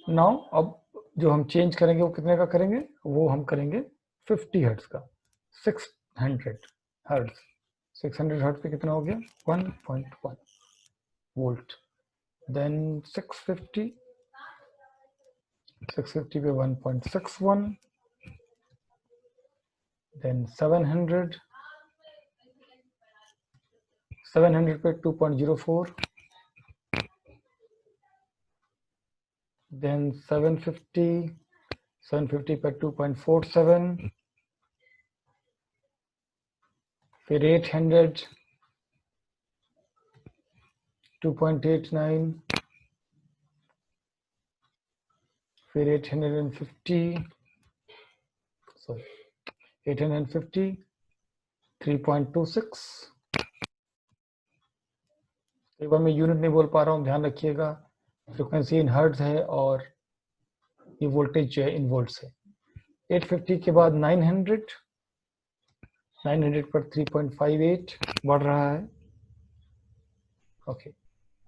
नाउ अब जो हम चेंज करेंगे वो कितने का करेंगे? वो हम करेंगे 50 हर्ट्ज का। 600 हर्ट्ज, 600 हर्ट्ज पे कितना हो गया? 1.1 वोल्ट। देन 650 पे 1.61। देन 700 पे 2.04। देन 750 पे 2.47। फिर 800 2.89। फिर 850 3.26। एक बार मैं यूनिट नहीं बोल पा रहा हूँ, ध्यान रखिएगा। फ्रीक्वेंसी इन हर्ट्ज है और ये वोल्टेज जो है इन वोल्ट्स है। 850 के बाद 900 पर 3.58 बढ़ रहा है। ओके,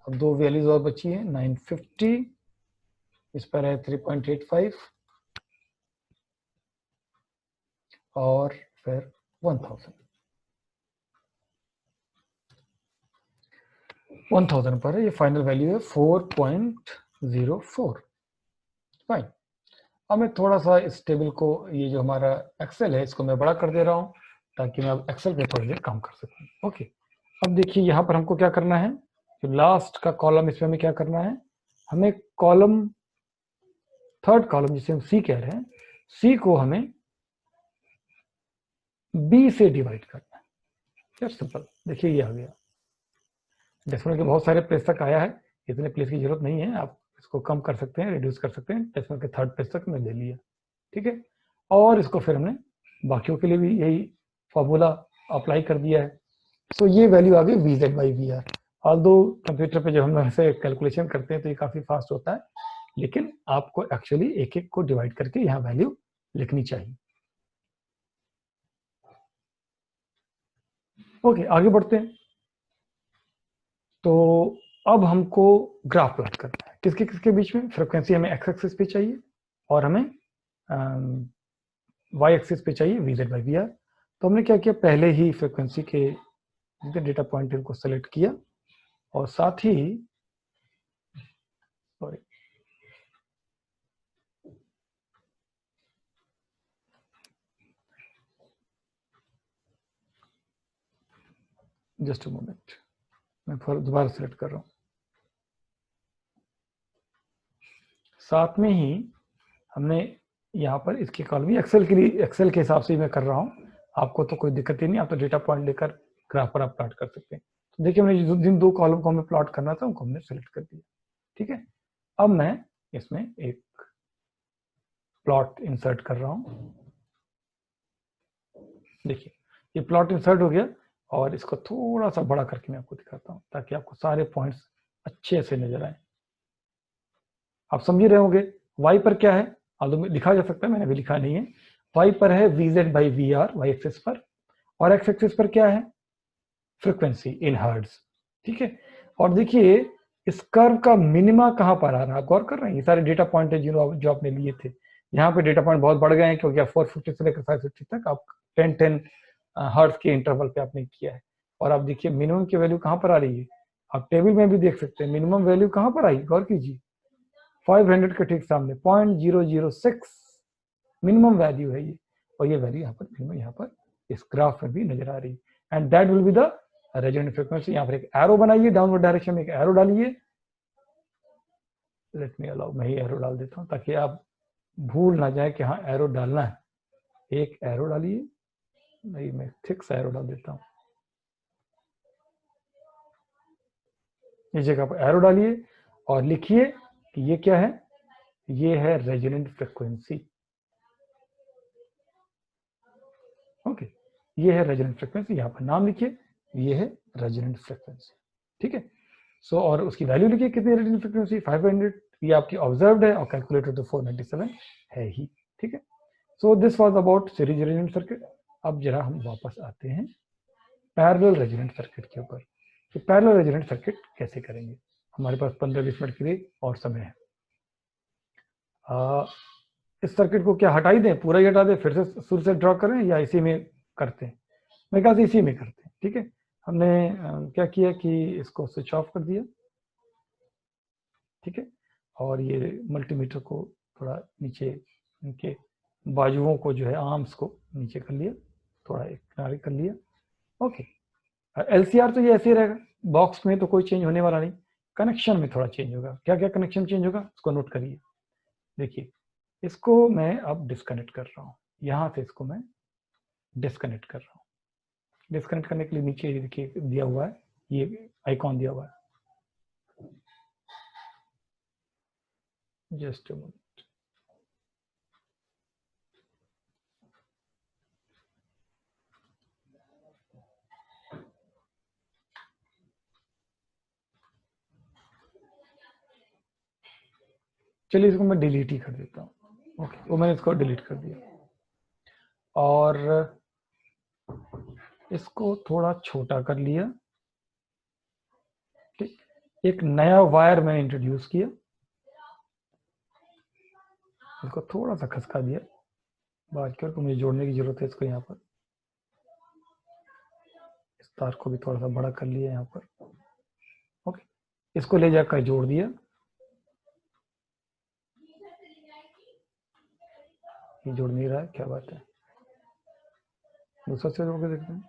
अब दो वैल्यूज और बची है। 950 इस पर है 3.85 और फिर 1000 पर है। ये फाइनल वैल्यू है 4.04। फाइन। अब मैं थोड़ा सा इस टेबल को, ये जो हमारा एक्सेल है, इसको मैं बड़ा कर दे रहा हूँ ताकि मैं अब एक्सेल पे थोड़ी देर काम कर सकूँ। ओके, अब देखिए यहाँ पर हमको क्या करना है, जो लास्ट का कॉलम इसमें हमें क्या करना है, हमें कॉलम, थर्ड कॉलम जिसे हम सी कह रहे हैं, सी को हमें बी से डिवाइड करना है। जस्ट सिंपल, देखिए ये आ गया। डेसिमल के बहुत सारे प्लेस तक आया है, इतने प्लेस की जरूरत नहीं है, आप इसको कम कर सकते हैं, रिड्यूस कर सकते हैं। डेसिमल के थर्ड प्लेस तक मैं ले लिया। ठीक है, और इसको फिर हमने बाकियों के लिए भी यही फॉर्मूला अप्लाई कर दिया है। सो ये वैल्यू आ गई VZ/VR। ऑल्दो कंप्यूटर पे जब हम ऐसे कैलकुलेशन करते हैं तो ये काफी फास्ट होता है, लेकिन आपको एक्चुअली एक एक को डिवाइड करके यहाँ वैल्यू लिखनी चाहिए। ओके, आगे बढ़ते हैं। तो अब हमको ग्राफ प्लॉट करना है, किसके किसके बीच में? फ्रीक्वेंसी हमें एक्स एक्सिस पे चाहिए और हमें वाई एक्सिस पे चाहिए VZ/VR। तो हमने क्या किया, पहले ही फ्रीक्वेंसी के डेटा पॉइंट को सेलेक्ट किया और साथ ही, सॉरी, जस्ट अ मोमेंट, मैं फिर दोबारा सेलेक्ट कर रहा हूँ। साथ में ही हमने यहाँ पर इसके कॉलम एक्सेल के लिए, एक्सेल के हिसाब से मैं कर रहा हूँ, आपको तो कोई दिक्कत ही नहीं, आप तो डेटा पॉइंट लेकर ग्राफ पर आप प्लॉट कर सकते हैं। तो देखिए हमने जिन 2 कॉलम को हमें प्लॉट करना था उनको हमने सेलेक्ट कर दिया, ठीक है। अब मैं इसमें एक प्लॉट इंसर्ट कर रहा हूँ। देखिए ये प्लॉट इंसर्ट हो गया और इसको थोड़ा सा बड़ा करके मैं आपको दिखाता हूँ ताकि आपको सारे पॉइंट्स अच्छे से नजर आए। आप समझ रहे होंगे y पर क्या है, आलू लिखा जा सकता है, मैंने भी लिखा नहीं है। y पर है vz by vr, y axis पर, और x एक्सिस पर क्या है, फ्रीक्वेंसी इन हर्ट्ज, ठीक है। और देखिए इस कर्व का मिनिमा कहां पर आ रहा है, गौर कर रहे हैं, ये सारे डेटा पॉइंट है जो आपने लिए थे। यहाँ पे डेटा पॉइंट बहुत बढ़ गए हैं क्योंकि आप 450 से लेकर 550 तक आप 10 हर्ट्ज के इंटरवल पे आपने किया है। और आप देखिए मिनिमम की वैल्यू कहां पर आ रही है, आप टेबल में भी देख सकते हैं मिनिमम वैल्यू कहां पर आई, गौर कीजिए 500 के ठीक सामने 0.006 मिनिमम वैल्यू है ये, और ये वैल्यू यहाँ पर मिनिमम यहाँ पर इस ग्राफ में भी नजर आ रही है। And that will be the resonant frequency. यहाँ पर एक एरो बनाइए, डाउनवर्ड डायरेक्शन में एक एरो डालिए, लेट मी अलाउ, मैं ही एरो डाल देता हूँ ताकि आप भूल ना जाए कि हाँ एरो डालना है। एक एरो डालिए, नहीं मैं थिक सा एरो डाल देता हूँ, इस जगह पर एरो डालिए और लिखिए कि ये क्या है, ये है रेजोनेंट फ्रीक्वेंसी। ओके, ये है रेजोनेंट फ्रीक्वेंसी, यहाँ पर नाम लिखिए, ये है रेजोनेंट फ्रीक्वेंसी, ठीक है। सो और उसकी वैल्यू लिखिए कितनी है, रेजोनेंट फ्रीक्वेंसी 500, ये आपकी ऑब्जर्व्ड है और कैलकुलेटेड तो 497 है ही, ठीक है। So this was about series resonant circuit. अब जरा हम वापस आते हैं पैरेलल रेजोनेंट सर्किट के ऊपर कि पैरेलल रेजोनेंट सर्किट कैसे करेंगे। हमारे पास 15-20 मिनट के लिए और समय है। इस सर्किट को क्या हटा ही दें, पूरा ही हटा दें, फिर से शुरू से ड्रॉ करें, या इसी में करते हैं, मेरे ख्याल से इसी में करते हैं, ठीक है। हमने क्या किया कि इसको स्विच ऑफ कर दिया, ठीक है, और ये मल्टीमीटर को थोड़ा नीचे, इनके बाजुओं को जो है आर्म्स को नीचे कर लिया, थोड़ा एक किनारे कर लिया, ओके। एलसीआर तो ये ऐसे ही रहेगा, बॉक्स में तो कोई चेंज होने वाला नहीं, कनेक्शन में थोड़ा चेंज होगा। क्या क्या कनेक्शन चेंज होगा उसको नोट करिए। देखिए इसको मैं अब डिस्कनेक्ट कर रहा हूँ, यहाँ से इसको मैं डिस्कनेक्ट कर रहा हूँ। डिस्कनेक्ट करने के लिए नीचे देखिए दिया हुआ है, ये आइकॉन दिया हुआ है, जस्ट अ मिनट। चलिए इसको मैं डिलीट ही कर देता हूँ, ओके, वो मैंने इसको डिलीट कर दिया और इसको थोड़ा छोटा कर लिया, ठीक। एक नया वायर मैंने इंट्रोड्यूस किया, इसको थोड़ा सा खसका दिया, बात क्योंकि मुझे जोड़ने की जरूरत है इसको यहाँ पर, इस तार को भी थोड़ा सा बड़ा कर लिया यहाँ पर, ओके। इसको ले जाकर जोड़ दिया, ये जुड़ नहीं रहा है, क्या बात है, दूसरा से जोड़ के देखते हैं,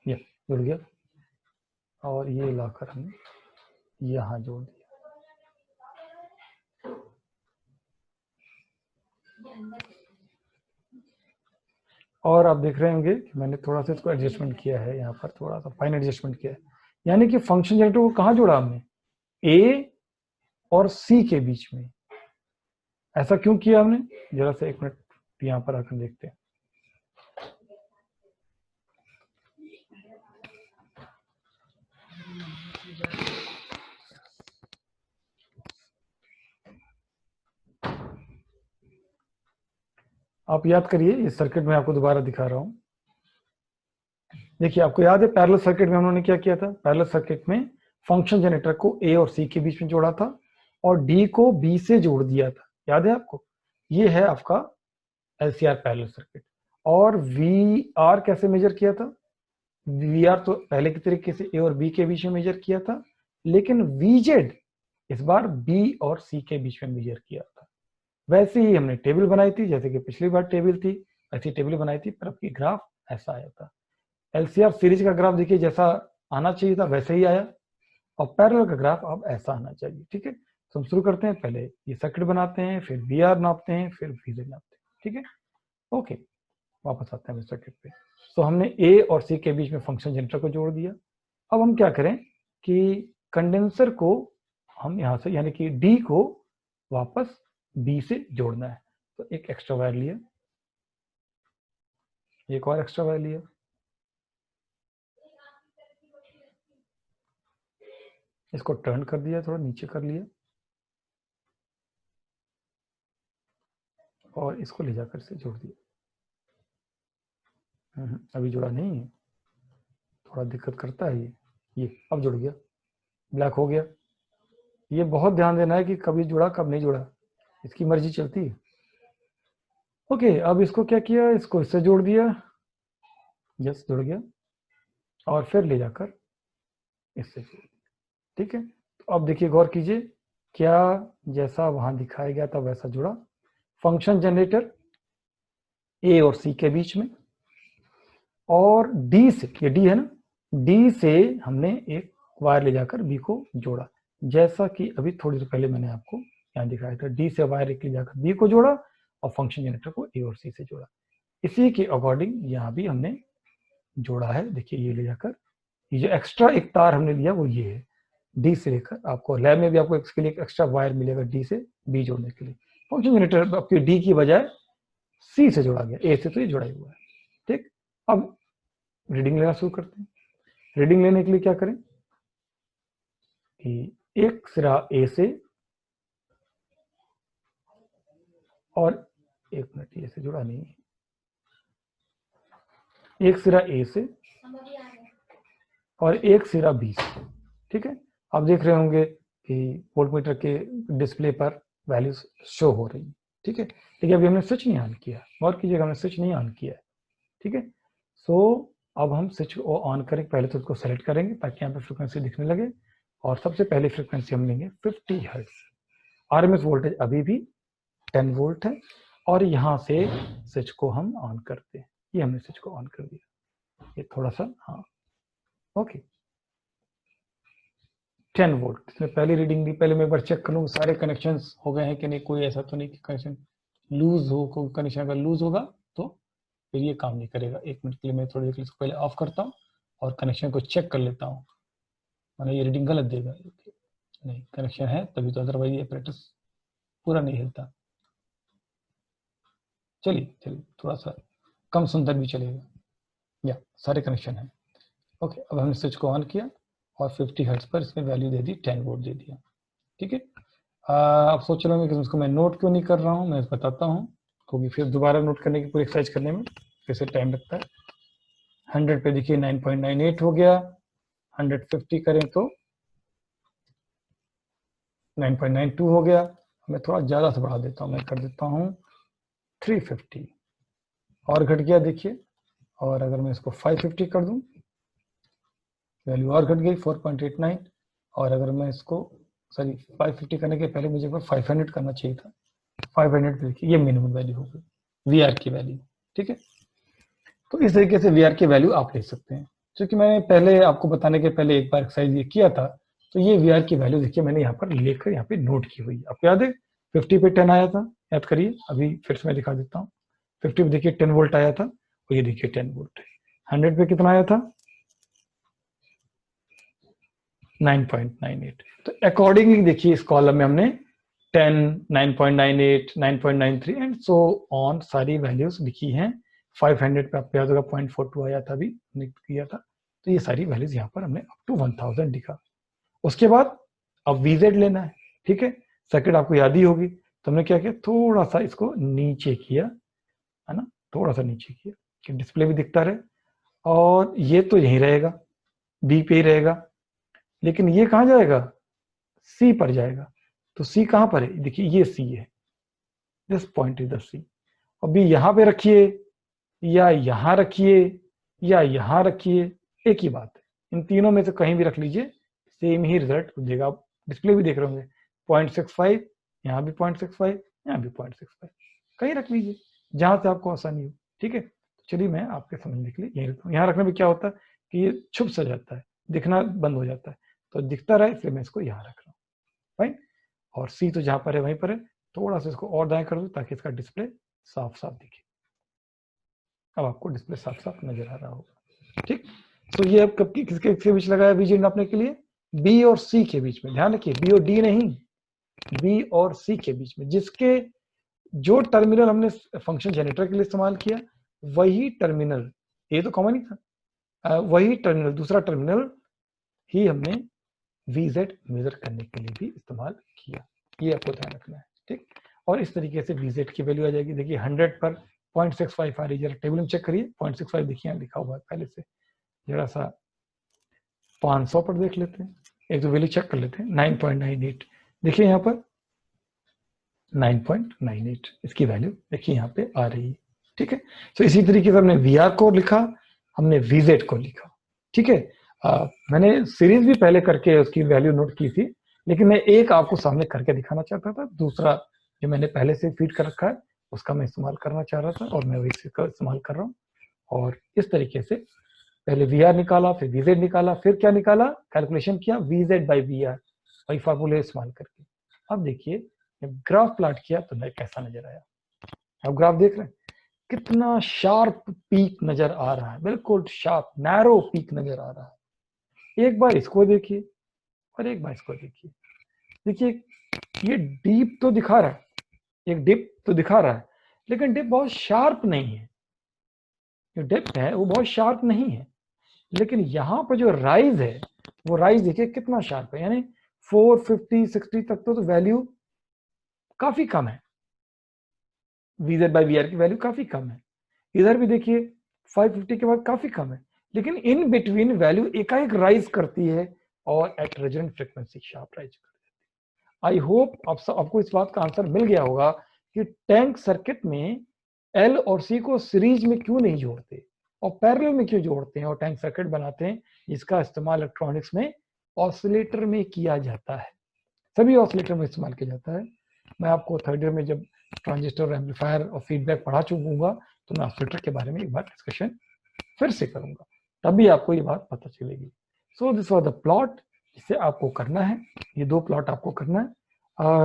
ये जुड़ गया, और ये लाकर हमने यहाँ जोड़ दिया। और आप देख रहे होंगे कि मैंने थोड़ा सा इसको एडजस्टमेंट किया है, यहाँ पर थोड़ा सा फाइन एडजस्टमेंट किया है, यानी कि फंक्शन जनरेटर को कहाँ जोड़ा हमने, ए और सी के बीच में। ऐसा क्यों किया हमने, जरा सा एक मिनट यहाँ पर आकर देखते हैं। आप याद करिए, इस सर्किट में आपको दोबारा दिखा रहा हूं। देखिए आपको याद है पैरेलल सर्किट में हम लोगों ने क्या किया था, पैरेलल सर्किट में फंक्शन जनरेटर को ए और सी के बीच में जोड़ा था और डी को बी से जोड़ दिया था, याद है आपको। ये है आपका एलसीआर पैरेलल सर्किट। और वी आर कैसे मेजर किया था, वी आर तो पहले की तरीके से ए और बी के बीच में मेजर किया था, लेकिन वीजेड इस बार बी और सी के बीच में मेजर किया था। वैसे ही हमने टेबल बनाई थी, जैसे कि पिछली बार टेबल थी ऐसी टेबल बनाई थी, पर आपकी ग्राफ ऐसा आया था। एलसीआर सीरीज का ग्राफ देखिए जैसा आना चाहिए था वैसे ही आया, और पैरेलल का ग्राफ अब ऐसा आना चाहिए, ठीक है। तो हम शुरू करते हैं, पहले ये सर्किट बनाते हैं, फिर वी आर नापते हैं, फिर वीजेड नापते हैं। ठीक है, ओके। वापस आते हैं सर्किट पे। तो हमने ए और सी के बीच में फंक्शन जनरेटर को जोड़ दिया। अब हम क्या करें कि कंडेंसर को हम यहाँ से यानी कि डी को वापस बी से जोड़ना है। तो एक एक्स्ट्रा वायर लिया, एक और एक्स्ट्रा वायर लिया, इसको टर्न कर दिया, थोड़ा नीचे कर लिया और इसको ले जाकर से जोड़ दिया। अभी जुड़ा नहीं है, थोड़ा दिक्कत करता है ये अब जुड़ गया, ब्लैक हो गया। ये बहुत ध्यान देना है कि कभी जुड़ा कब नहीं जुड़ा, इसकी मर्जी चलती है। ओके, अब इसको क्या किया, इसको इससे जोड़ दिया, यस जुड़ गया, और फिर ले जाकर इससे जोड़ दिया। ठीक है, तो अब देखिए गौर कीजिए, क्या जैसा वहां दिखाया गया था वैसा जुड़ा। फंक्शन जनरेटर ए और सी के बीच में, और डी से, ये डी है ना, डी से हमने एक वायर ले जाकर बी को जोड़ा, जैसा कि अभी थोड़ी देर पहले मैंने आपको यहाँ दिखाया था। डी से वायर एक ले जाकर बी को जोड़ा और फंक्शन जनरेटर को ए और सी से जोड़ा। इसी के अकॉर्डिंग यहाँ भी हमने जोड़ा है। देखिए ये ले जाकर, ये जो एक्स्ट्रा एक तार हमने लिया वो ये है, डी से लेकर, आपको लैब में भी आपको इसके लिए एक्स्ट्रा वायर मिलेगा डी से बी जोड़ने के लिए। फंक्शन जनरेटर आपकी डी की बजाय सी से जोड़ा गया, ए से तो ये जुड़ा हुआ है। ठीक, अब रीडिंग लेना शुरू करते हैं। रीडिंग लेने के लिए क्या करें कि एक सिरा ए से, और एक मिनट, ए से जुड़ा नहीं है, एक सिरा ए से और एक सिरा बी से। ठीक है, आप देख रहे होंगे कि वोल्टमीटर के डिस्प्ले पर वैल्यूज शो हो रही है। ठीक है, लेकिन अभी हमने स्विच नहीं ऑन किया, गौर कीजिएगा, हमने स्विच नहीं ऑन किया है। ठीक है, सो अब हम स्विच को ऑन करें, पहले तो उसको सेलेक्ट करेंगे ताकि यहाँ पे फ्रिक्वेंसी दिखने लगे, और सबसे पहले फ्रिक्वेंसी हम लेंगे 50 हर्ट्ज। आरएमएस वोल्टेज अभी भी 10 वोल्ट है, और यहाँ से स्विच को हम ऑन करते हैं। ये हमने स्विच को ऑन कर दिया, ये थोड़ा सा, हाँ ओके, 10 वोल्ट। इसमें पहली रीडिंग दी, पहले मैं एक बार चेक कर लूँ सारे कनेक्शंस हो गए हैं कि नहीं, कोई ऐसा तो नहीं कि कनेक्शन लूज हो। कोई कनेक्शन अगर लूज होगा तो फिर ये काम नहीं करेगा। एक मिनट के लिए मैं थोड़ी देर के लिए इसको पहले ऑफ करता हूँ और कनेक्शन को चेक कर लेता हूँ, मैंने ये रीडिंग गलत देगा, नहीं कनेक्शन है तभी तो, अदरवाइज ये अपरेटस पूरा नहीं हिलता। चलिए चलिए, थोड़ा सा कम सुंदर भी चलेगा, या सारे कनेक्शन है। ओके, अब हमने स्विच को ऑन किया और 50 हर्ट्ज पर इसमें वैल्यू दे दी, 10 वोल्ट दे दिया। ठीक है, अब सोच रहे होंगे कि उसको मैं नोट क्यों नहीं कर रहा हूँ, मैं बताता हूँ, क्योंकि फिर दोबारा नोट करने की पूरी एक्सरसाइज करने में फिर से टाइम लगता है। 100 पे देखिए 9.98 हो गया, 150 करें तो 9.92 हो गया। मैं थोड़ा ज़्यादा से बढ़ा देता हूँ, मैं कर देता हूँ 350, और घट गया देखिए। और अगर मैं इसको 550 कर दूं, वैल्यू और घट गई 4.89। और अगर मैं इसको, सॉरी 550 करने के पहले मुझे 500 करना चाहिए था, 500 पे देखिए ये मिनिमम वैल्यू हो गई वी आर की वैल्यू। ठीक है, तो इस तरीके से वी आर की वैल्यू आप ले सकते हैं। क्योंकि मैंने पहले आपको बताने के पहले एक बार एक्सरसाइज ये किया था, तो ये वी आर की वैल्यू देखिए मैंने यहाँ पर लेकर यहाँ पे नोट की हुई। आपको याद है 50 पे 10 आया था, याद करिए, अभी फिर से मैं दिखा देता हूँ। 50 पे देखिए 10 वोल्ट आया था, और ये देखिए 10 वोल्ट है। 100 पे कितना आया था, 9.98। तो अकॉर्डिंगली देखिए इस कॉलम में हमने 10, 9.98, 9.93 एंड सो ऑन सारी वैल्यूज लिखी हैं। 500 पे आपको याद होगा 0.42 आया था, अभी किया था, तो ये सारी वैल्यूज यहाँ पर हमने अप टू 1000 लिखा। उसके बाद अब VZ लेना है। ठीक है, सर्किट आपको याद ही होगी, तो हमने क्या किया, थोड़ा सा इसको नीचे किया, है ना, थोड़ा सा नीचे किया कि डिस्प्ले भी दिखता रहे। और ये तो यहीं रहेगा, बी पे ही रहेगा, लेकिन ये कहाँ जाएगा, सी पर जाएगा। तो सी कहाँ पर है, देखिए ये सी है, दिस पॉइंट इज द सी। अभी यहाँ पे रखिए या यहाँ रखिए या यहाँ रखिए, एक ही बात है, इन तीनों में से कहीं भी रख लीजिए, सेम ही रिजल्ट देगा। आप डिस्प्ले भी देख रहे होंगे 0.65, यहाँ भी 0.65, यहाँ भी 0.65, कहीं रख लीजिए जहां से आपको आसानी हो। ठीक है, चलिए मैं आपके समझने के लिए यही रखता हूँ। यहाँ रखने में क्या होता है कि ये छुप सा जाता है, दिखना बंद हो जाता है, तो दिखता रहे इसलिए मैं इसको यहाँ रख रहा हूँ। फाइन, और सी तो जहां पर है वहीं पर है, थोड़ा सा इसको और दाएं कर दूं ताकि इसका डिस्प्ले साफ साफ दिखे। अब आपको डिस्प्ले साफ साफ नजर आ रहा होगा। ठीक, तो ये अब कब किसके बीच लगाया वीजीए नापने के लिए? बी और सी के बीच में। ध्यान रखिए, बी और डी नहीं, बी और सी के बीच में। जिसके जो टर्मिनल हमने फंक्शन जनरेटर के लिए इस्तेमाल किया, वही टर्मिनल, ये तो कॉमन ही था, वही टर्मिनल, दूसरा टर्मिनल ही हमने VZ मेजर करने के लिए भी इस्तेमाल किया। ये आपको ध्यान रखना है। ठीक, और इस तरीके से VZ की वैल्यू आ जाएगी। देखिए 100 पर 0.65 आ रही है। जरा टेबल में चेक करिए, 0.65 देखिए यहाँ लिखा हुआ है पहले से। जरा सा 500 पर देख लेते हैं, एक तो वैल्यू चेक कर लेते हैं। 9.98 देखिए यहाँ पर 9.98 इसकी वैल्यू देखिए यहाँ पे आ रही है। ठीक है, तो इसी तरीके से हमने VR को लिखा, हमने VZ को लिखा। ठीक है, मैंने सीरीज भी पहले करके उसकी वैल्यू नोट की थी, लेकिन मैं एक आपको सामने करके दिखाना चाहता था। दूसरा जो मैंने पहले से फीड कर रखा है उसका मैं इस्तेमाल करना चाह रहा था, और मैं वही इस्तेमाल कर रहा हूँ। और इस तरीके से पहले VR निकाला, फिर VZ निकाला, फिर क्या निकाला, कैलकुलेशन किया VZ बाई VR, वही फार्मूले इस्तेमाल करके। अब देखिए जब ग्राफ प्लॉट किया तो मैं कैसा नजर आया। अब ग्राफ देख रहे हैं, कितना शार्प पीक नजर आ रहा है, बिल्कुल शार्प नैरो पीक नजर आ रहा है। एक बार इसको देखिए और एक बार इसको देखिए। देखिए ये डीप तो दिखा रहा है, एक डिप तो दिखा रहा है, लेकिन डिप बहुत शार्प नहीं है। जो डिप है वो बहुत शार्प नहीं है, लेकिन यहाँ पर जो राइज है वो राइज देखिए कितना शार्प है। यानी 450 60 तक तो वैल्यू काफी कम है, VZ बाई VR की वैल्यू काफी कम है। इधर भी देखिए 550 के बाद काफी कम है, लेकिन इन बिटवीन वैल्यू एकाएक राइज करती है और at resonant frequency sharp rise करती है। आई होप आपको इस बात का आंसर मिल गया होगा कि टैंक सर्किट में L और C को सीरीज में क्यों नहीं जोड़ते और पैरेलल में क्यों जोड़ते हैं और टैंक सर्किट बनाते हैं, जिसका इस्तेमाल इलेक्ट्रॉनिक्स में ऑसिलेटर में किया जाता है। सभी ऑसिलेटर में इस्तेमाल किया जाता है। मैं आपको थर्ड ईयर में जब ट्रांजिस्टर, एम्पलीफायर और फीडबैक पढ़ा चुकूंगा तो मैं ऑसिलेटर के बारे में एक बार डिस्कशन फिर से करूंगा, तभी आपको ये बात पता चलेगी। So this was the plot जिसे आपको करना है। ये दो प्लॉट आपको करना है।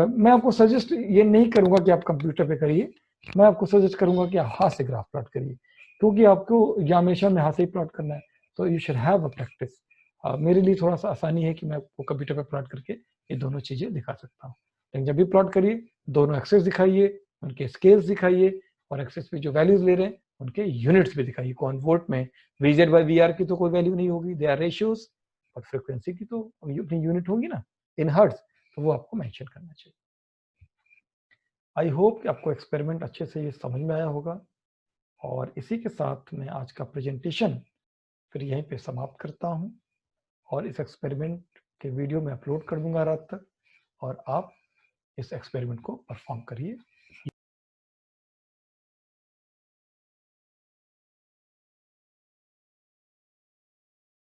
मैं आपको सजेस्ट ये नहीं करूंगा कि आप कंप्यूटर पे करिए, मैं आपको सजेस्ट करूंगा कि आप हाथ से ग्राफ प्लॉट करिए, क्योंकि आपको एग्जामिनेशन में हाथ से ही प्लॉट करना है, तो you should have a practice. मेरे लिए थोड़ा सा आसानी है कि मैं आपको कंप्यूटर पे प्लॉट करके ये दोनों चीजें दिखा सकता हूँ। लेकिन जब भी प्लॉट करिए, दोनों एक्सेस दिखाइए, उनके स्केल्स दिखाइए, और एक्सेस पे जो वैल्यूज ले रहे हैं उनके यूनिट्स भी दिखाइए। कौन वोल्ट में, VZ बाई VR की तो कोई वैल्यू नहीं होगी, दे आर रेशियोज, और फ्रीक्वेंसी की तो अपनी यूनिट होगी ना, इन हर्ट्ज, तो वो आपको मेंशन करना चाहिए। आई होप कि आपको एक्सपेरिमेंट अच्छे से ये समझ में आया होगा, और इसी के साथ मैं आज का प्रेजेंटेशन फिर यहीं पे समाप्त करता हूँ, और इस एक्सपेरिमेंट के वीडियो में अपलोड कर दूंगा रात तक, और आप इस एक्सपेरिमेंट को परफॉर्म करिए।